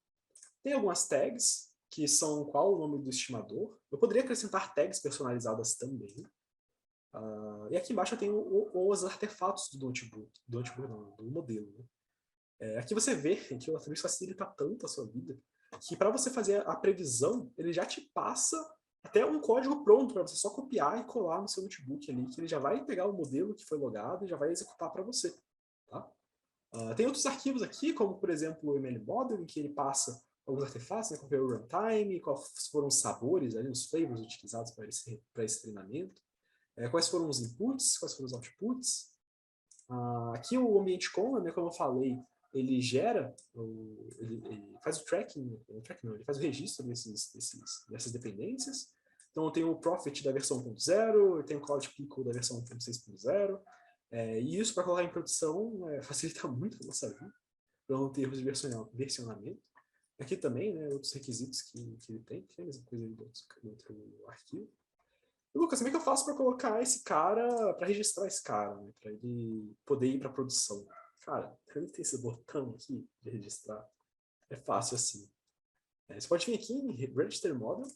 Tem algumas tags, que são qual o nome do estimador. Eu poderia acrescentar tags personalizadas também. E aqui embaixo eu tenho os artefatos do notebook não, do modelo. Né? Aqui você vê que o Atrix facilita tanto a sua vida, que para você fazer a previsão, ele já te passa até um código pronto para você só copiar e colar no seu notebook ali, que ele já vai pegar o modelo que foi logado e já vai executar para você. Tá? Tem outros arquivos aqui, como por exemplo o ML Model, em que ele passa alguns artefatos, né, como o runtime, quais foram os sabores, ali, os flavors utilizados para esse treinamento, quais foram os inputs, quais foram os outputs. Aqui o ambiente Conda, né, como eu falei, ele gera, ele faz o tracking não, ele faz o registro dessas dependências. Então eu tenho o Prophet da versão 1.0, eu tenho o Cloud Pico da versão 1.6.0, e isso para colocar em produção facilita muito a nossa vida, para não ter erros de versionamento. Aqui também, né, outros requisitos que ele tem, que é a mesma coisa do outro arquivo. E, Lucas, como é que eu faço para colocar esse cara, para registrar esse cara, né, para ele poder ir para produção? Cara, ele tem esse botão aqui de registrar. É fácil assim. Você pode vir aqui em Register Model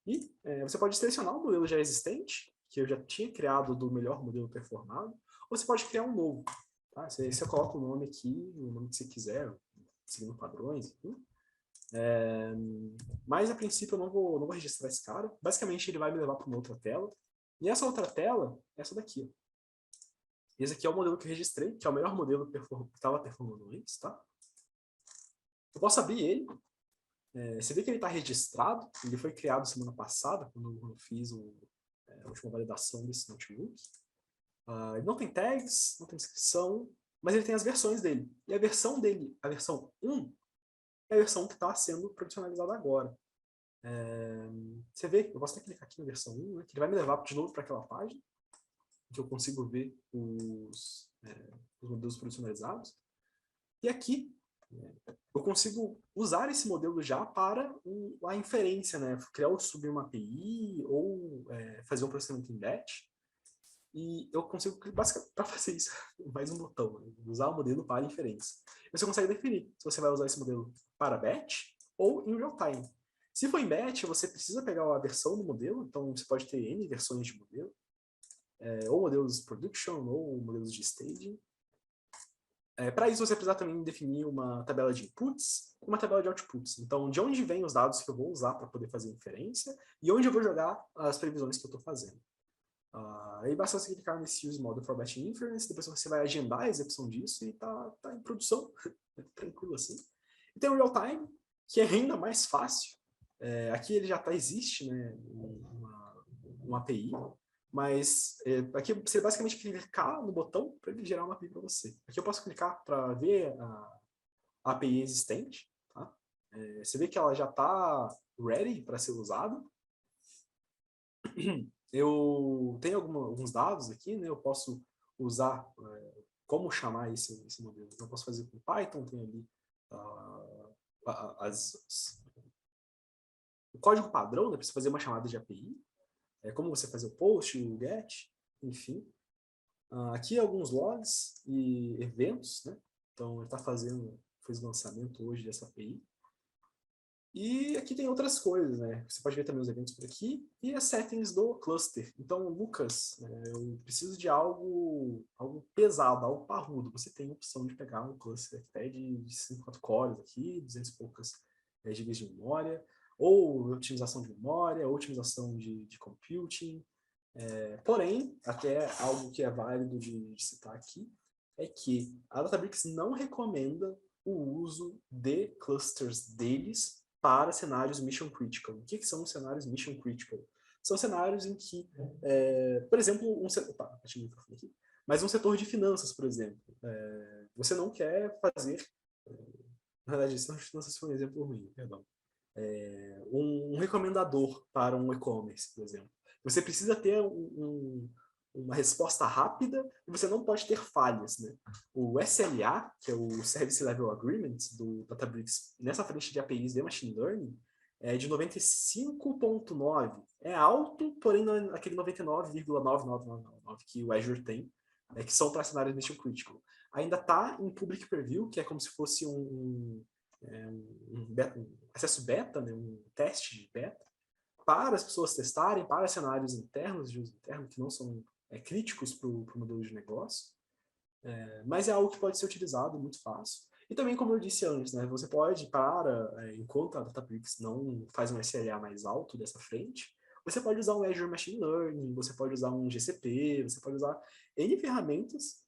e você pode selecionar um modelo já existente, que eu já tinha criado do melhor modelo performado, ou você pode criar um novo. Tá? Você coloca o nome aqui, o nome que você quiser, seguindo padrões, enfim. Mas a princípio eu não vou registrar esse cara. Basicamente ele vai me levar para uma outra tela. E essa outra tela é essa daqui. Esse aqui é o modelo que eu registrei, que é o melhor modelo que estava performando antes, tá? Eu posso abrir ele. Você vê que ele está registrado. Ele foi criado semana passada, quando eu fiz a última validação desse notebook. Ele não tem tags, não tem descrição, mas ele tem as versões dele. E a versão dele, a versão 1, é a versão que está sendo profissionalizada agora. Você vê, eu posso até clicar aqui na versão 1, né, que ele vai me levar de novo para aquela página, que eu consigo ver os modelos profissionalizados. E aqui, eu consigo usar esse modelo já para a inferência, né? Subir uma API ou fazer um processamento em batch. E eu consigo, basicamente, para fazer isso, mais um botão, né? Usar o modelo para inferência. Você consegue definir se você vai usar esse modelo para batch ou em real time. Se for em batch, você precisa pegar a versão do modelo, então você pode ter N versões de modelo, ou modelos de production, ou modelos de staging. Para isso, você precisa também definir uma tabela de inputs e uma tabela de outputs. Então, de onde vêm os dados que eu vou usar para poder fazer inferência e onde eu vou jogar as previsões que eu estou fazendo. Aí basta você clicar nesse Use Model for Batch Inference, depois você vai agendar a execução disso e tá em produção, tranquilo assim. E tem o Real Time, que é ainda mais fácil. Aqui ele já existe, né, uma API, mas aqui você basicamente clicar no botão para ele gerar uma API para você. Aqui eu posso clicar para ver a API existente. Tá? Você vê que ela já está ready para ser usada. Eu tenho alguns dados aqui, né? Eu posso usar como chamar esse modelo. Eu posso fazer com Python, tem ali o código padrão, né? Para você fazer uma chamada de API, como você fazer o post, o get, enfim. Aqui alguns logs e eventos, né? Então ele está fez o lançamento hoje dessa API. E aqui tem outras coisas, né? Você pode ver também os eventos por aqui e as settings do cluster. Então, Lucas, eu preciso de algo pesado, algo parrudo. Você tem a opção de pegar um cluster até de 54 cores aqui, 200 e poucas gigas de memória, ou otimização de memória, ou otimização de computing. Porém, até algo que é válido de citar aqui, é que a Databricks não recomenda o uso de clusters deles para cenários mission critical. O que são os cenários mission critical? São cenários em que, por exemplo, mas um setor de finanças, por exemplo, você não quer fazer, na verdade, setor de finanças foi um exemplo ruim, perdão, um recomendador para um e-commerce, por exemplo. Você precisa ter uma resposta rápida e você não pode ter falhas, né? O SLA, que é o Service Level Agreement do Databricks, nessa frente de APIs de Machine Learning, é de 95.9. É alto, porém não é aquele 99,9999 que o Azure tem, que são para cenários mission critical. Ainda está em public preview, que é como se fosse um acesso beta, né, um teste de beta, para as pessoas testarem, para cenários internos, de uso interno, que não são críticos para o modelo de negócio, mas é algo que pode ser utilizado muito fácil. E também, como eu disse antes, né, você pode, enquanto a Databricks não faz um SLA mais alto dessa frente, você pode usar um Azure Machine Learning, você pode usar um GCP, você pode usar N ferramentas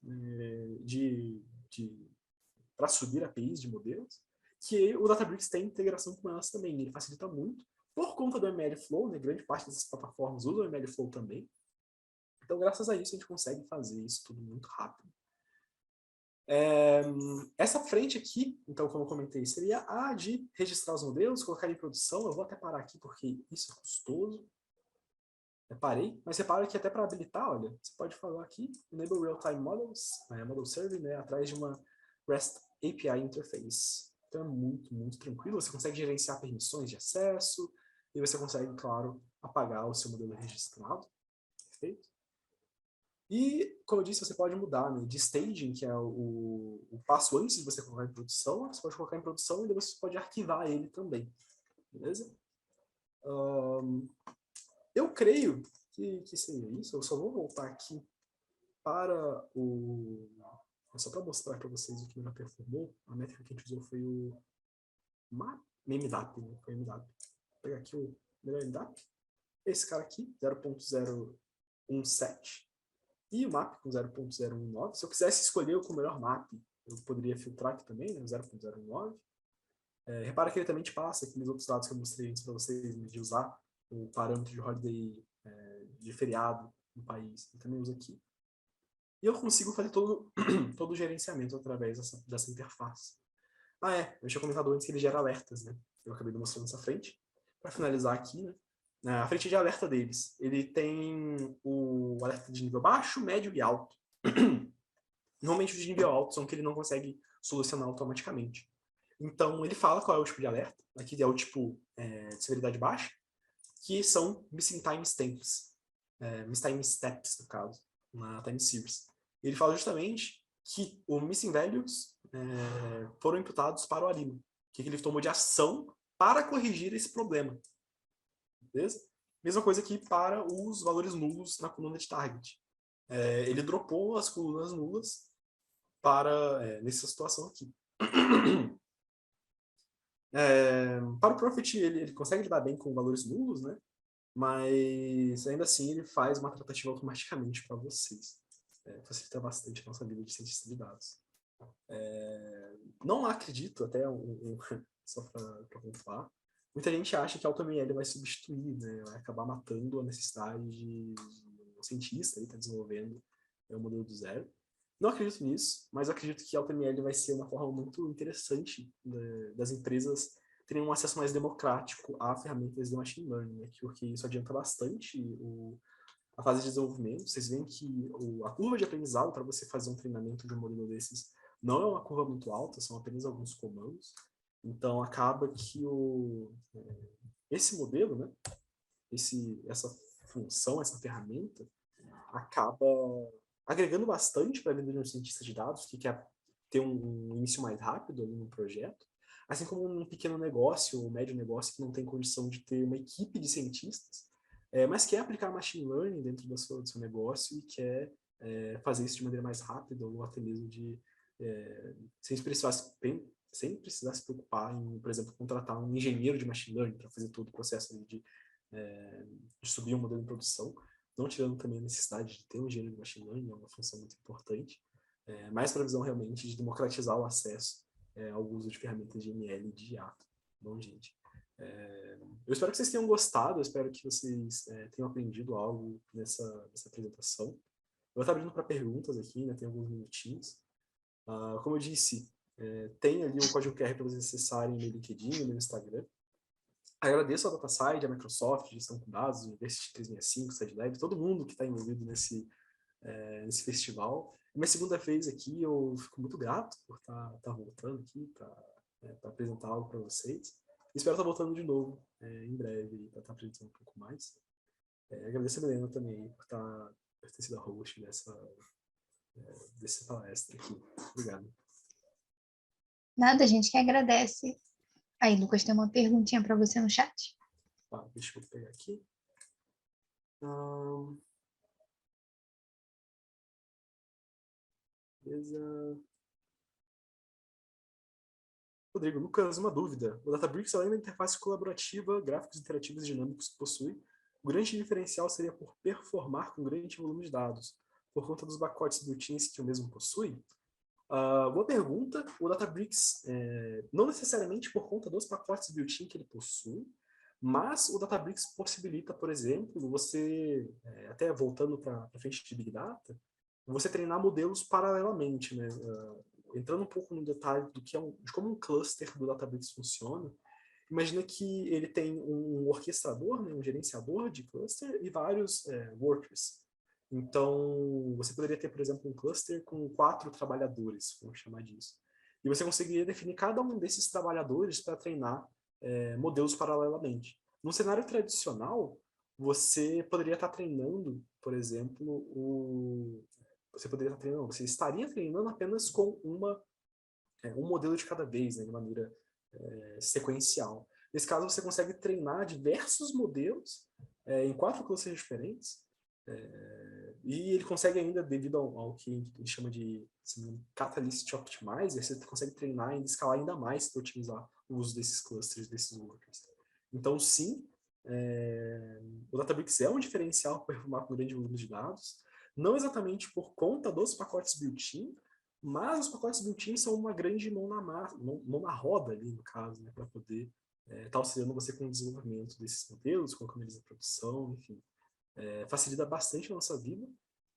para subir APIs de modelos, que o Databricks tem integração com elas também, ele facilita muito, por conta do MLflow, né, grande parte dessas plataformas usa o MLflow também, então graças a isso a gente consegue fazer isso tudo muito rápido. Essa frente aqui, então como eu comentei, seria a de registrar os modelos, colocar em produção. Eu vou até parar aqui porque isso é custoso. Eu parei, mas repara que até para habilitar, olha, você pode falar aqui, Enable Real-Time Models, Model Serving, né, atrás de uma REST API Interface. Então é muito, muito tranquilo. Você consegue gerenciar permissões de acesso e você consegue, claro, apagar o seu modelo registrado. Perfeito? E, como eu disse, você pode mudar, né, de staging, que é o passo antes de você colocar em produção, você pode colocar em produção e depois você pode arquivar ele também. Beleza? Eu creio que seria isso. Eu só vou voltar aqui para o... Só para mostrar para vocês o que melhor performou. A métrica que a gente usou foi o MDAP, né? Foi o MDAP. Vou pegar aqui o melhor MDAP. Esse cara aqui, 0.017. E o map com 0.019. Se eu quisesse escolher o melhor map, eu poderia filtrar aqui também, né? 0.09. Repara que ele também te passa aqueles outros dados que eu mostrei antes para vocês, de usar o parâmetro de holiday de feriado no país. Eu também uso aqui. E eu consigo fazer todo o gerenciamento através dessa interface. Eu tinha comentado antes que ele gera alertas, né? Eu acabei mostrando essa frente. Para finalizar aqui, né? A frente de alerta deles, ele tem o alerta de nível baixo, médio e alto. Normalmente os de nível alto são que ele não consegue solucionar automaticamente. Então ele fala qual é o tipo de alerta. Aqui é o tipo de severidade baixa, que são missing time steps. Missing time steps, no caso, na time series. Ele fala justamente que os missing values foram imputados para o Alima, que ele tomou de ação para corrigir esse problema. Beleza? Mesma coisa que para os valores nulos na coluna de target. Ele dropou as colunas nulas nessa situação aqui. Para o Profit, ele consegue lidar bem com valores nulos, né? Mas ainda assim ele faz uma tratativa automaticamente para vocês. Facilita bastante a nossa vida de cientista de dados. Não acredito, até só para pontuar, muita gente acha que a AutoML vai substituir, né? Vai acabar matando a necessidade de um cientista estar desenvolvendo o modelo do zero. Não acredito nisso, mas acredito que a AutoML vai ser uma forma muito interessante das empresas terem um acesso mais democrático a ferramentas de machine learning, né? Porque isso adianta bastante a fase de desenvolvimento. Vocês veem que a curva de aprendizado para você fazer um treinamento de um modelo desses não é uma curva muito alta, são apenas alguns comandos. Então, acaba que esse modelo, né, essa função, essa ferramenta, acaba agregando bastante para a vida de um cientista de dados que quer ter um início mais rápido ali no projeto, assim como um pequeno negócio ou médio negócio que não tem condição de ter uma equipe de cientistas, mas quer aplicar machine learning dentro do seu negócio e quer fazer isso de maneira mais rápida ou até mesmo sem se sem precisar se preocupar em, por exemplo, contratar um engenheiro de machine learning para fazer todo o processo ali de subir um modelo em produção, não tirando também a necessidade de ter um engenheiro de machine learning, é uma função muito importante, mais para a visão realmente de democratizar o acesso ao uso de ferramentas de ML e de IA. Bom, gente, eu espero que vocês tenham gostado, eu espero que vocês tenham aprendido algo nessa apresentação. Eu vou estar abrindo para perguntas aqui, né, tem alguns minutinhos. Como eu disse, tem ali o código QR para vocês acessarem no LinkedIn e no Instagram. Agradeço a DataSide, a Microsoft, gestão com dados, University 365, SideLab, todo mundo que está envolvido nesse festival. É minha segunda vez aqui, eu fico muito grato por estar voltando aqui para apresentar algo para vocês. Espero estar voltando de novo em breve para estar apresentando um pouco mais. Agradeço a Milena também por ter sido a host dessa palestra aqui. Obrigado. Nada, a gente que agradece. Aí, Lucas, tem uma perguntinha para você no chat. Deixa eu pegar aqui. Beleza. Rodrigo, Lucas, uma dúvida. O Databricks, além da interface colaborativa, gráficos interativos e dinâmicos que possui, o grande diferencial seria por performar com grande volume de dados, por conta dos pacotes built-ins que o mesmo possui? Boa pergunta. O Databricks, não necessariamente por conta dos pacotes built-in que ele possui, mas o Databricks possibilita, por exemplo, você, até voltando para frente de Big Data, você treinar modelos paralelamente, né? Entrando um pouco no detalhe de como um cluster do Databricks funciona, imagina que ele tem um orquestrador, né, um gerenciador de cluster e vários workers. Então, você poderia ter, por exemplo, um cluster com 4 trabalhadores, vamos chamar disso. E você conseguiria definir cada um desses trabalhadores para treinar modelos paralelamente. No cenário tradicional, você poderia estar treinando, por exemplo, você estaria treinando apenas com um modelo de cada vez, né, de maneira sequencial. Nesse caso, você consegue treinar diversos modelos em 4 clusters diferentes, e ele consegue ainda, devido ao que ele chama de Catalyst Optimizer, você consegue treinar e escalar ainda mais para otimizar o uso desses clusters, desses workers. Então, sim, o Databricks é um diferencial para performar com grande volume de dados, não exatamente por conta dos pacotes built-in, mas os pacotes built-in são uma grande mão na roda ali, no caso, né, para poder estar auxiliando você com o desenvolvimento desses modelos, colocando eles em produção, enfim. Facilita bastante a nossa vida,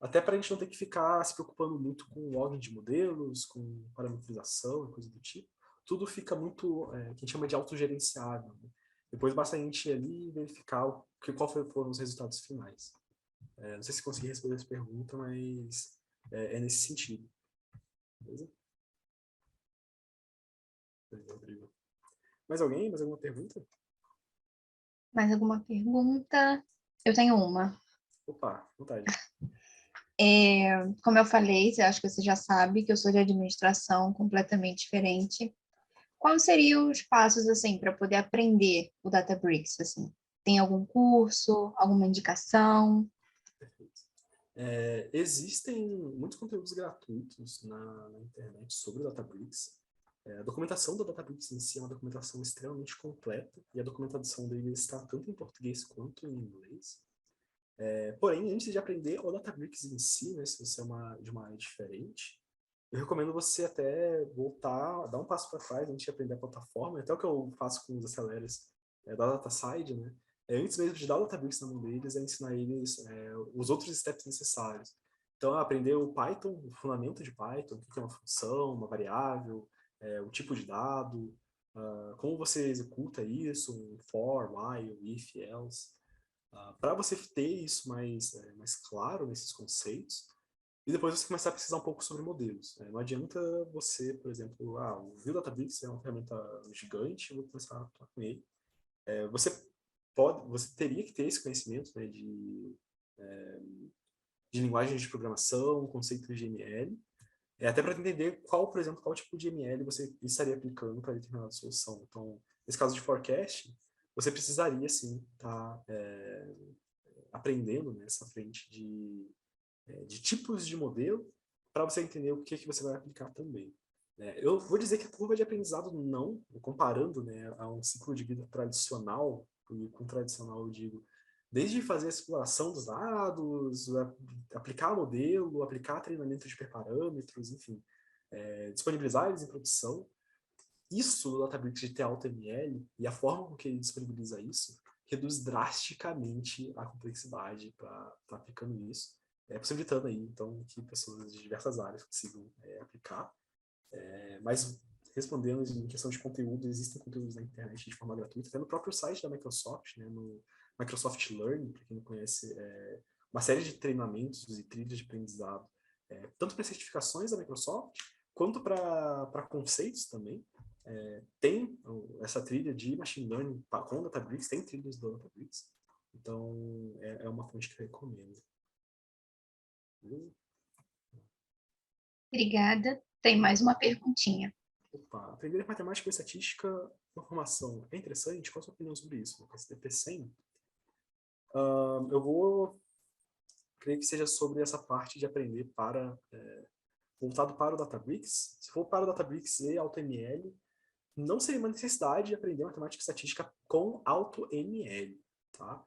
até para a gente não ter que ficar se preocupando muito com login de modelos, com parametrização e coisa do tipo. Tudo fica muito, que a gente chama de autogerenciável, né? Depois basta a gente ir ali e verificar qual foram os resultados finais. Não sei se consegui responder essa pergunta, mas é nesse sentido. Beleza? Rodrigo. Mais alguém? Mais alguma pergunta? Mais alguma pergunta? Eu tenho uma. Opa, vontade. Como eu falei, eu acho que você já sabe que eu sou de administração completamente diferente. Quais seriam os passos, assim, para poder aprender o Databricks, assim? Tem algum curso, alguma indicação? Perfeito. Existem muitos conteúdos gratuitos na internet sobre o Databricks. A documentação da Databricks em si é uma documentação extremamente completa, e a documentação dele está tanto em português quanto em inglês. Porém, antes de aprender o Databricks em si, né, se você é de uma área diferente, eu recomendo você até voltar, dar um passo para trás antes de aprender a plataforma, até o que eu faço com os accelerators da DataSide, né? Antes mesmo de dar o Databricks na mão deles, é ensinar eles os outros steps necessários. Então, aprender o Python, o fundamento de Python, o que é uma função, uma variável, o tipo de dado, como você executa isso, um for, while, if, else, para você ter isso mais claro nesses conceitos. E depois você começar a pesquisar um pouco sobre modelos. Não adianta você, por exemplo, o Vue Databricks é uma ferramenta gigante, eu vou começar a atuar com ele. Você teria que ter esse conhecimento, né, de linguagens de programação, conceitos de ML, até para entender por exemplo, qual tipo de ML você estaria aplicando para determinada solução. Então, nesse caso de forecast, você precisaria, sim, estar aprendendo nessa frente de tipos de modelo, para você entender o que você vai aplicar também. Eu vou dizer que a curva de aprendizado não, comparando, né, a um ciclo de vida tradicional, e com tradicional eu digo, desde fazer a exploração dos dados, aplicar modelo, aplicar treinamento de hiperparâmetros, enfim, disponibilizar eles em produção, isso do Databricks de ter AutoML e a forma com que ele disponibiliza isso reduz drasticamente a complexidade para aplicando isso, possibilitando aí, então, que pessoas de diversas áreas consigam aplicar. Mas respondendo em questão de conteúdo, existem conteúdos na internet de forma gratuita, até no próprio site da Microsoft, né, no Microsoft Learning, para quem não conhece, uma série de treinamentos e trilhas de aprendizado, tanto para certificações da Microsoft, quanto para conceitos também. Tem essa trilha de Machine Learning com Databricks, tem trilhas do Databricks, então é uma fonte que eu recomendo. Obrigada. Tem mais uma perguntinha. Opa, aprender matemática e estatística na formação é interessante? Qual a sua opinião sobre isso? No STP 100? Eu vou creio que seja sobre essa parte de aprender voltado para o Databricks. Se for para o Databricks e AutoML, não seria uma necessidade de aprender matemática e estatística com AutoML, tá?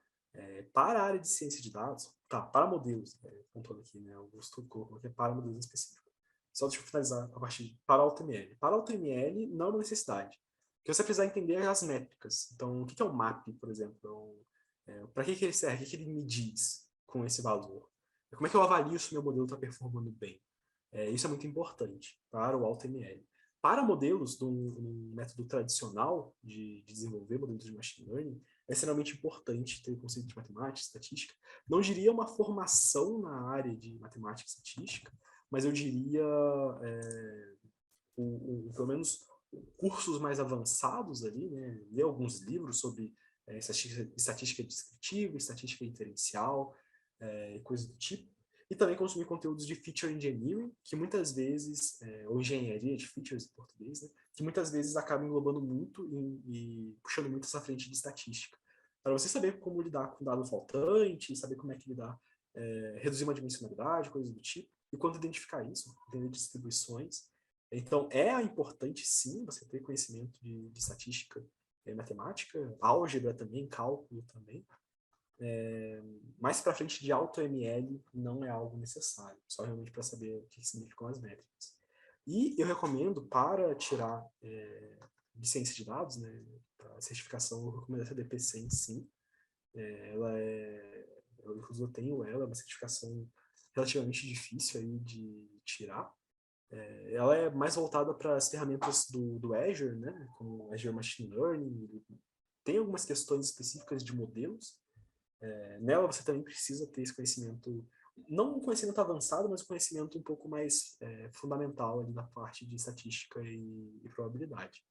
Para a área de ciência de dados, tá, para modelos, pontuando aqui, né, Augusto colocou aqui, para modelos em específico. Só deixa eu finalizar a partir de para AutoML. Para AutoML, não é uma necessidade, porque você precisa entender as métricas. Então, o que é um map, por exemplo? Para que ele serve? O que ele me diz com esse valor? Como é que eu avalio se o meu modelo está performando bem? Isso é muito importante para o AutoML. Para modelos de um método tradicional de desenvolver modelos de machine learning, é extremamente importante ter conceito de matemática, estatística. Não diria uma formação na área de matemática e estatística, mas eu diria, pelo menos, cursos mais avançados ali, né? Ler alguns livros sobre estatística descritiva, estatística inferencial, coisas do tipo. E também consumir conteúdos de feature engineering, que muitas vezes, ou engenharia de features em português, né, que muitas vezes acabam englobando muito e puxando muito essa frente de estatística. Para você saber como lidar com dados faltantes, saber como é que lidar, reduzir uma dimensionalidade, coisas do tipo, e quando identificar isso, entender distribuições. Então, é importante, sim, você ter conhecimento de estatística e matemática, álgebra também, cálculo também, mais para frente de AutoML não é algo necessário, só realmente para saber o que significam as métricas. E eu recomendo, para tirar de ciência de dados, né, a certificação, eu recomendo essa DP100, sim. Eu tenho ela, é uma certificação relativamente difícil aí de tirar. Ela é mais voltada para as ferramentas do Azure, né, como Azure Machine Learning. Tem algumas questões específicas de modelos. Nela você também precisa ter esse conhecimento, não um conhecimento avançado, mas um conhecimento um pouco mais fundamental ali na parte de estatística e probabilidade.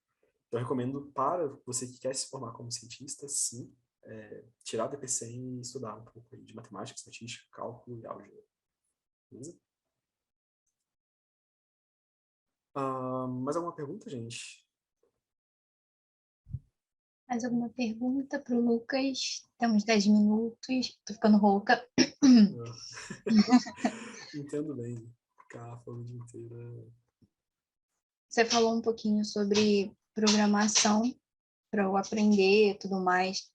Então, eu recomendo para você que quer se formar como cientista, sim, tirar a DP100 e estudar um pouco aí de matemática, estatística, cálculo e álgebra. Beleza? Mais alguma pergunta, gente? Mais alguma pergunta para o Lucas? Temos 10 minutos. Tô ficando rouca. Entendo bem. Ficar falando o dia inteiro. Você falou um pouquinho sobre programação para eu aprender e tudo mais.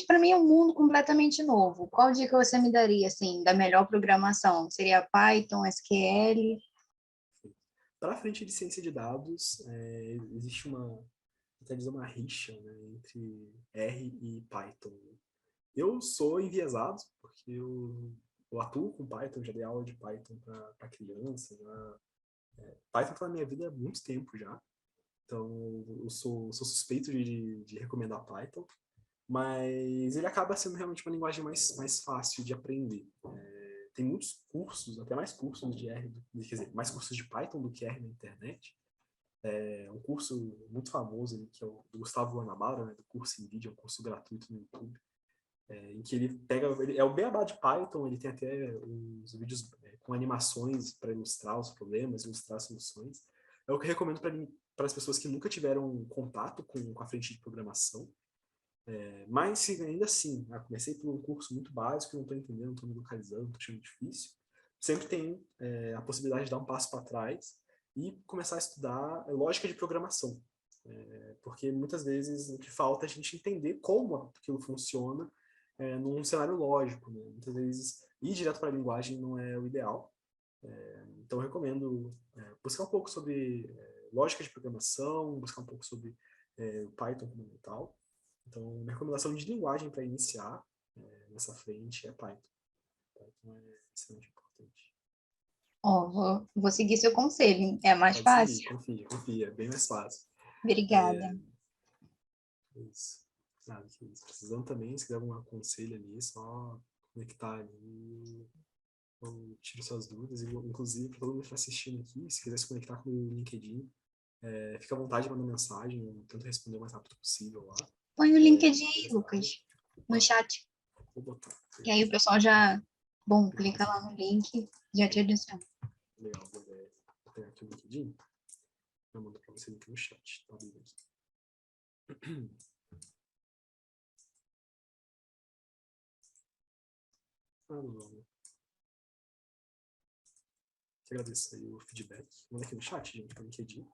Para mim, é um mundo completamente novo. Qual dica você me daria, assim, da melhor programação? Seria Python, SQL? Para a frente de ciência de dados, existe até dizer uma rixa, né, entre R e Python. Eu sou enviesado, porque eu atuo com Python, já dei aula de Python para criança. Python está na minha vida há muito tempo já. Então, eu sou suspeito de recomendar Python. Mas ele acaba sendo realmente uma linguagem mais fácil de aprender. Tem muitos cursos, até mais cursos de R, quer dizer, mais cursos de Python do que R na internet. Um curso muito famoso ali, que é o do Gustavo Anabara, né, do curso NVIDIA, um curso gratuito no YouTube, em que ele pega, é o beabá de Python, ele tem até uns vídeos com animações para ilustrar os problemas, ilustrar as soluções. É o que eu recomendo para as pessoas que nunca tiveram contato com a frente de programação. Mas ainda assim, comecei por um curso muito básico, não estou entendendo, não estou me localizando, estou achando difícil. Sempre tem a possibilidade de dar um passo para trás e começar a estudar lógica de programação. Porque muitas vezes o que falta é a gente entender como aquilo funciona num cenário lógico, né? Muitas vezes ir direto para a linguagem não é o ideal. Então eu recomendo buscar um pouco sobre lógica de programação, buscar um pouco sobre o Python fundamental. Então, minha recomendação de linguagem para iniciar nessa frente é Python. Python é extremamente importante. Ó, vou seguir seu conselho, é mais Pode seguir, fácil. confia, é bem mais fácil. Obrigada. Isso. Nada, que isso. Precisando também, se quiser algum conselho ali, só conectar ali, eu tiro suas dúvidas. E, inclusive, para todo mundo que está assistindo aqui, se quiser se conectar com o meu LinkedIn, fica à vontade de mandar mensagem, eu tento responder o mais rápido possível lá. Põe o LinkedIn aí, Lucas, no chat. Vou botar. E aí o pessoal já, bom, clica lá no link, já te adiciona. Legal, vou pegar aqui o LinkedIn. Eu mando para você aqui no chat. Tá abrindo aqui. Não. Eu agradeço aí o feedback. Manda aqui no chat, gente, para o LinkedIn.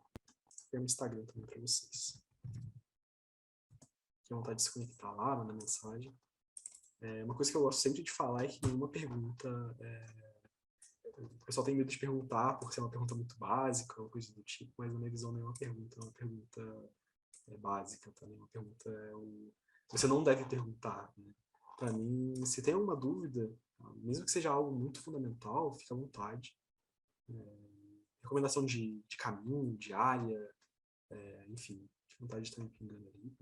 E no Instagram também para vocês. Tenho vontade de se conectar lá, mandar mensagem. Uma coisa que eu gosto sempre de falar é que nenhuma pergunta... O pessoal tem medo de perguntar por ser uma pergunta muito básica ou coisa do tipo, mas na minha visão não é uma pergunta básica também. Uma pergunta você não deve perguntar. Né? Para mim, se tem alguma dúvida, mesmo que seja algo muito fundamental, fica à vontade. Recomendação de caminho, de área, enfim, fica à vontade de estar me pingando ali.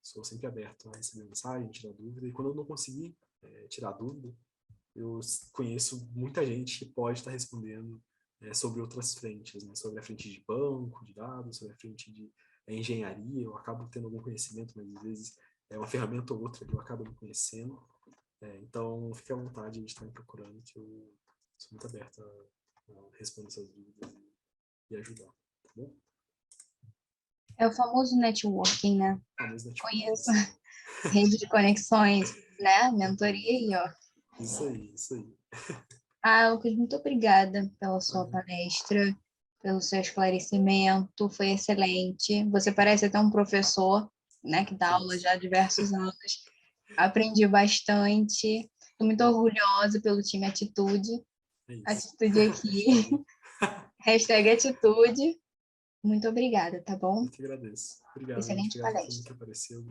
Sou sempre aberto a receber mensagem, tirar dúvida. E quando eu não conseguir tirar dúvida, eu conheço muita gente que pode estar respondendo sobre outras frentes, né? Sobre a frente de banco de dados, sobre a frente de engenharia. Eu acabo tendo algum conhecimento, mas às vezes é uma ferramenta ou outra que eu acabo não conhecendo. Então, fique à vontade de estar me procurando, que eu sou muito aberto a responder essas dúvidas e ajudar, tá bom? É o famoso networking, né? Famoso network. Conheço. Rede de conexões, né? Mentoria aí, ó. Isso aí. Lucas, muito obrigada pela sua palestra, pelo seu esclarecimento, foi excelente. Você parece até um professor, né, que dá aula já há diversos anos. Aprendi bastante. Estou muito orgulhosa pelo time Atitude. Atitude aqui. Hashtag Atitude. Muito obrigada, tá bom? Eu que agradeço. Obrigado, gente. Excelente Obrigado por todo mundo palestra. que apareceu.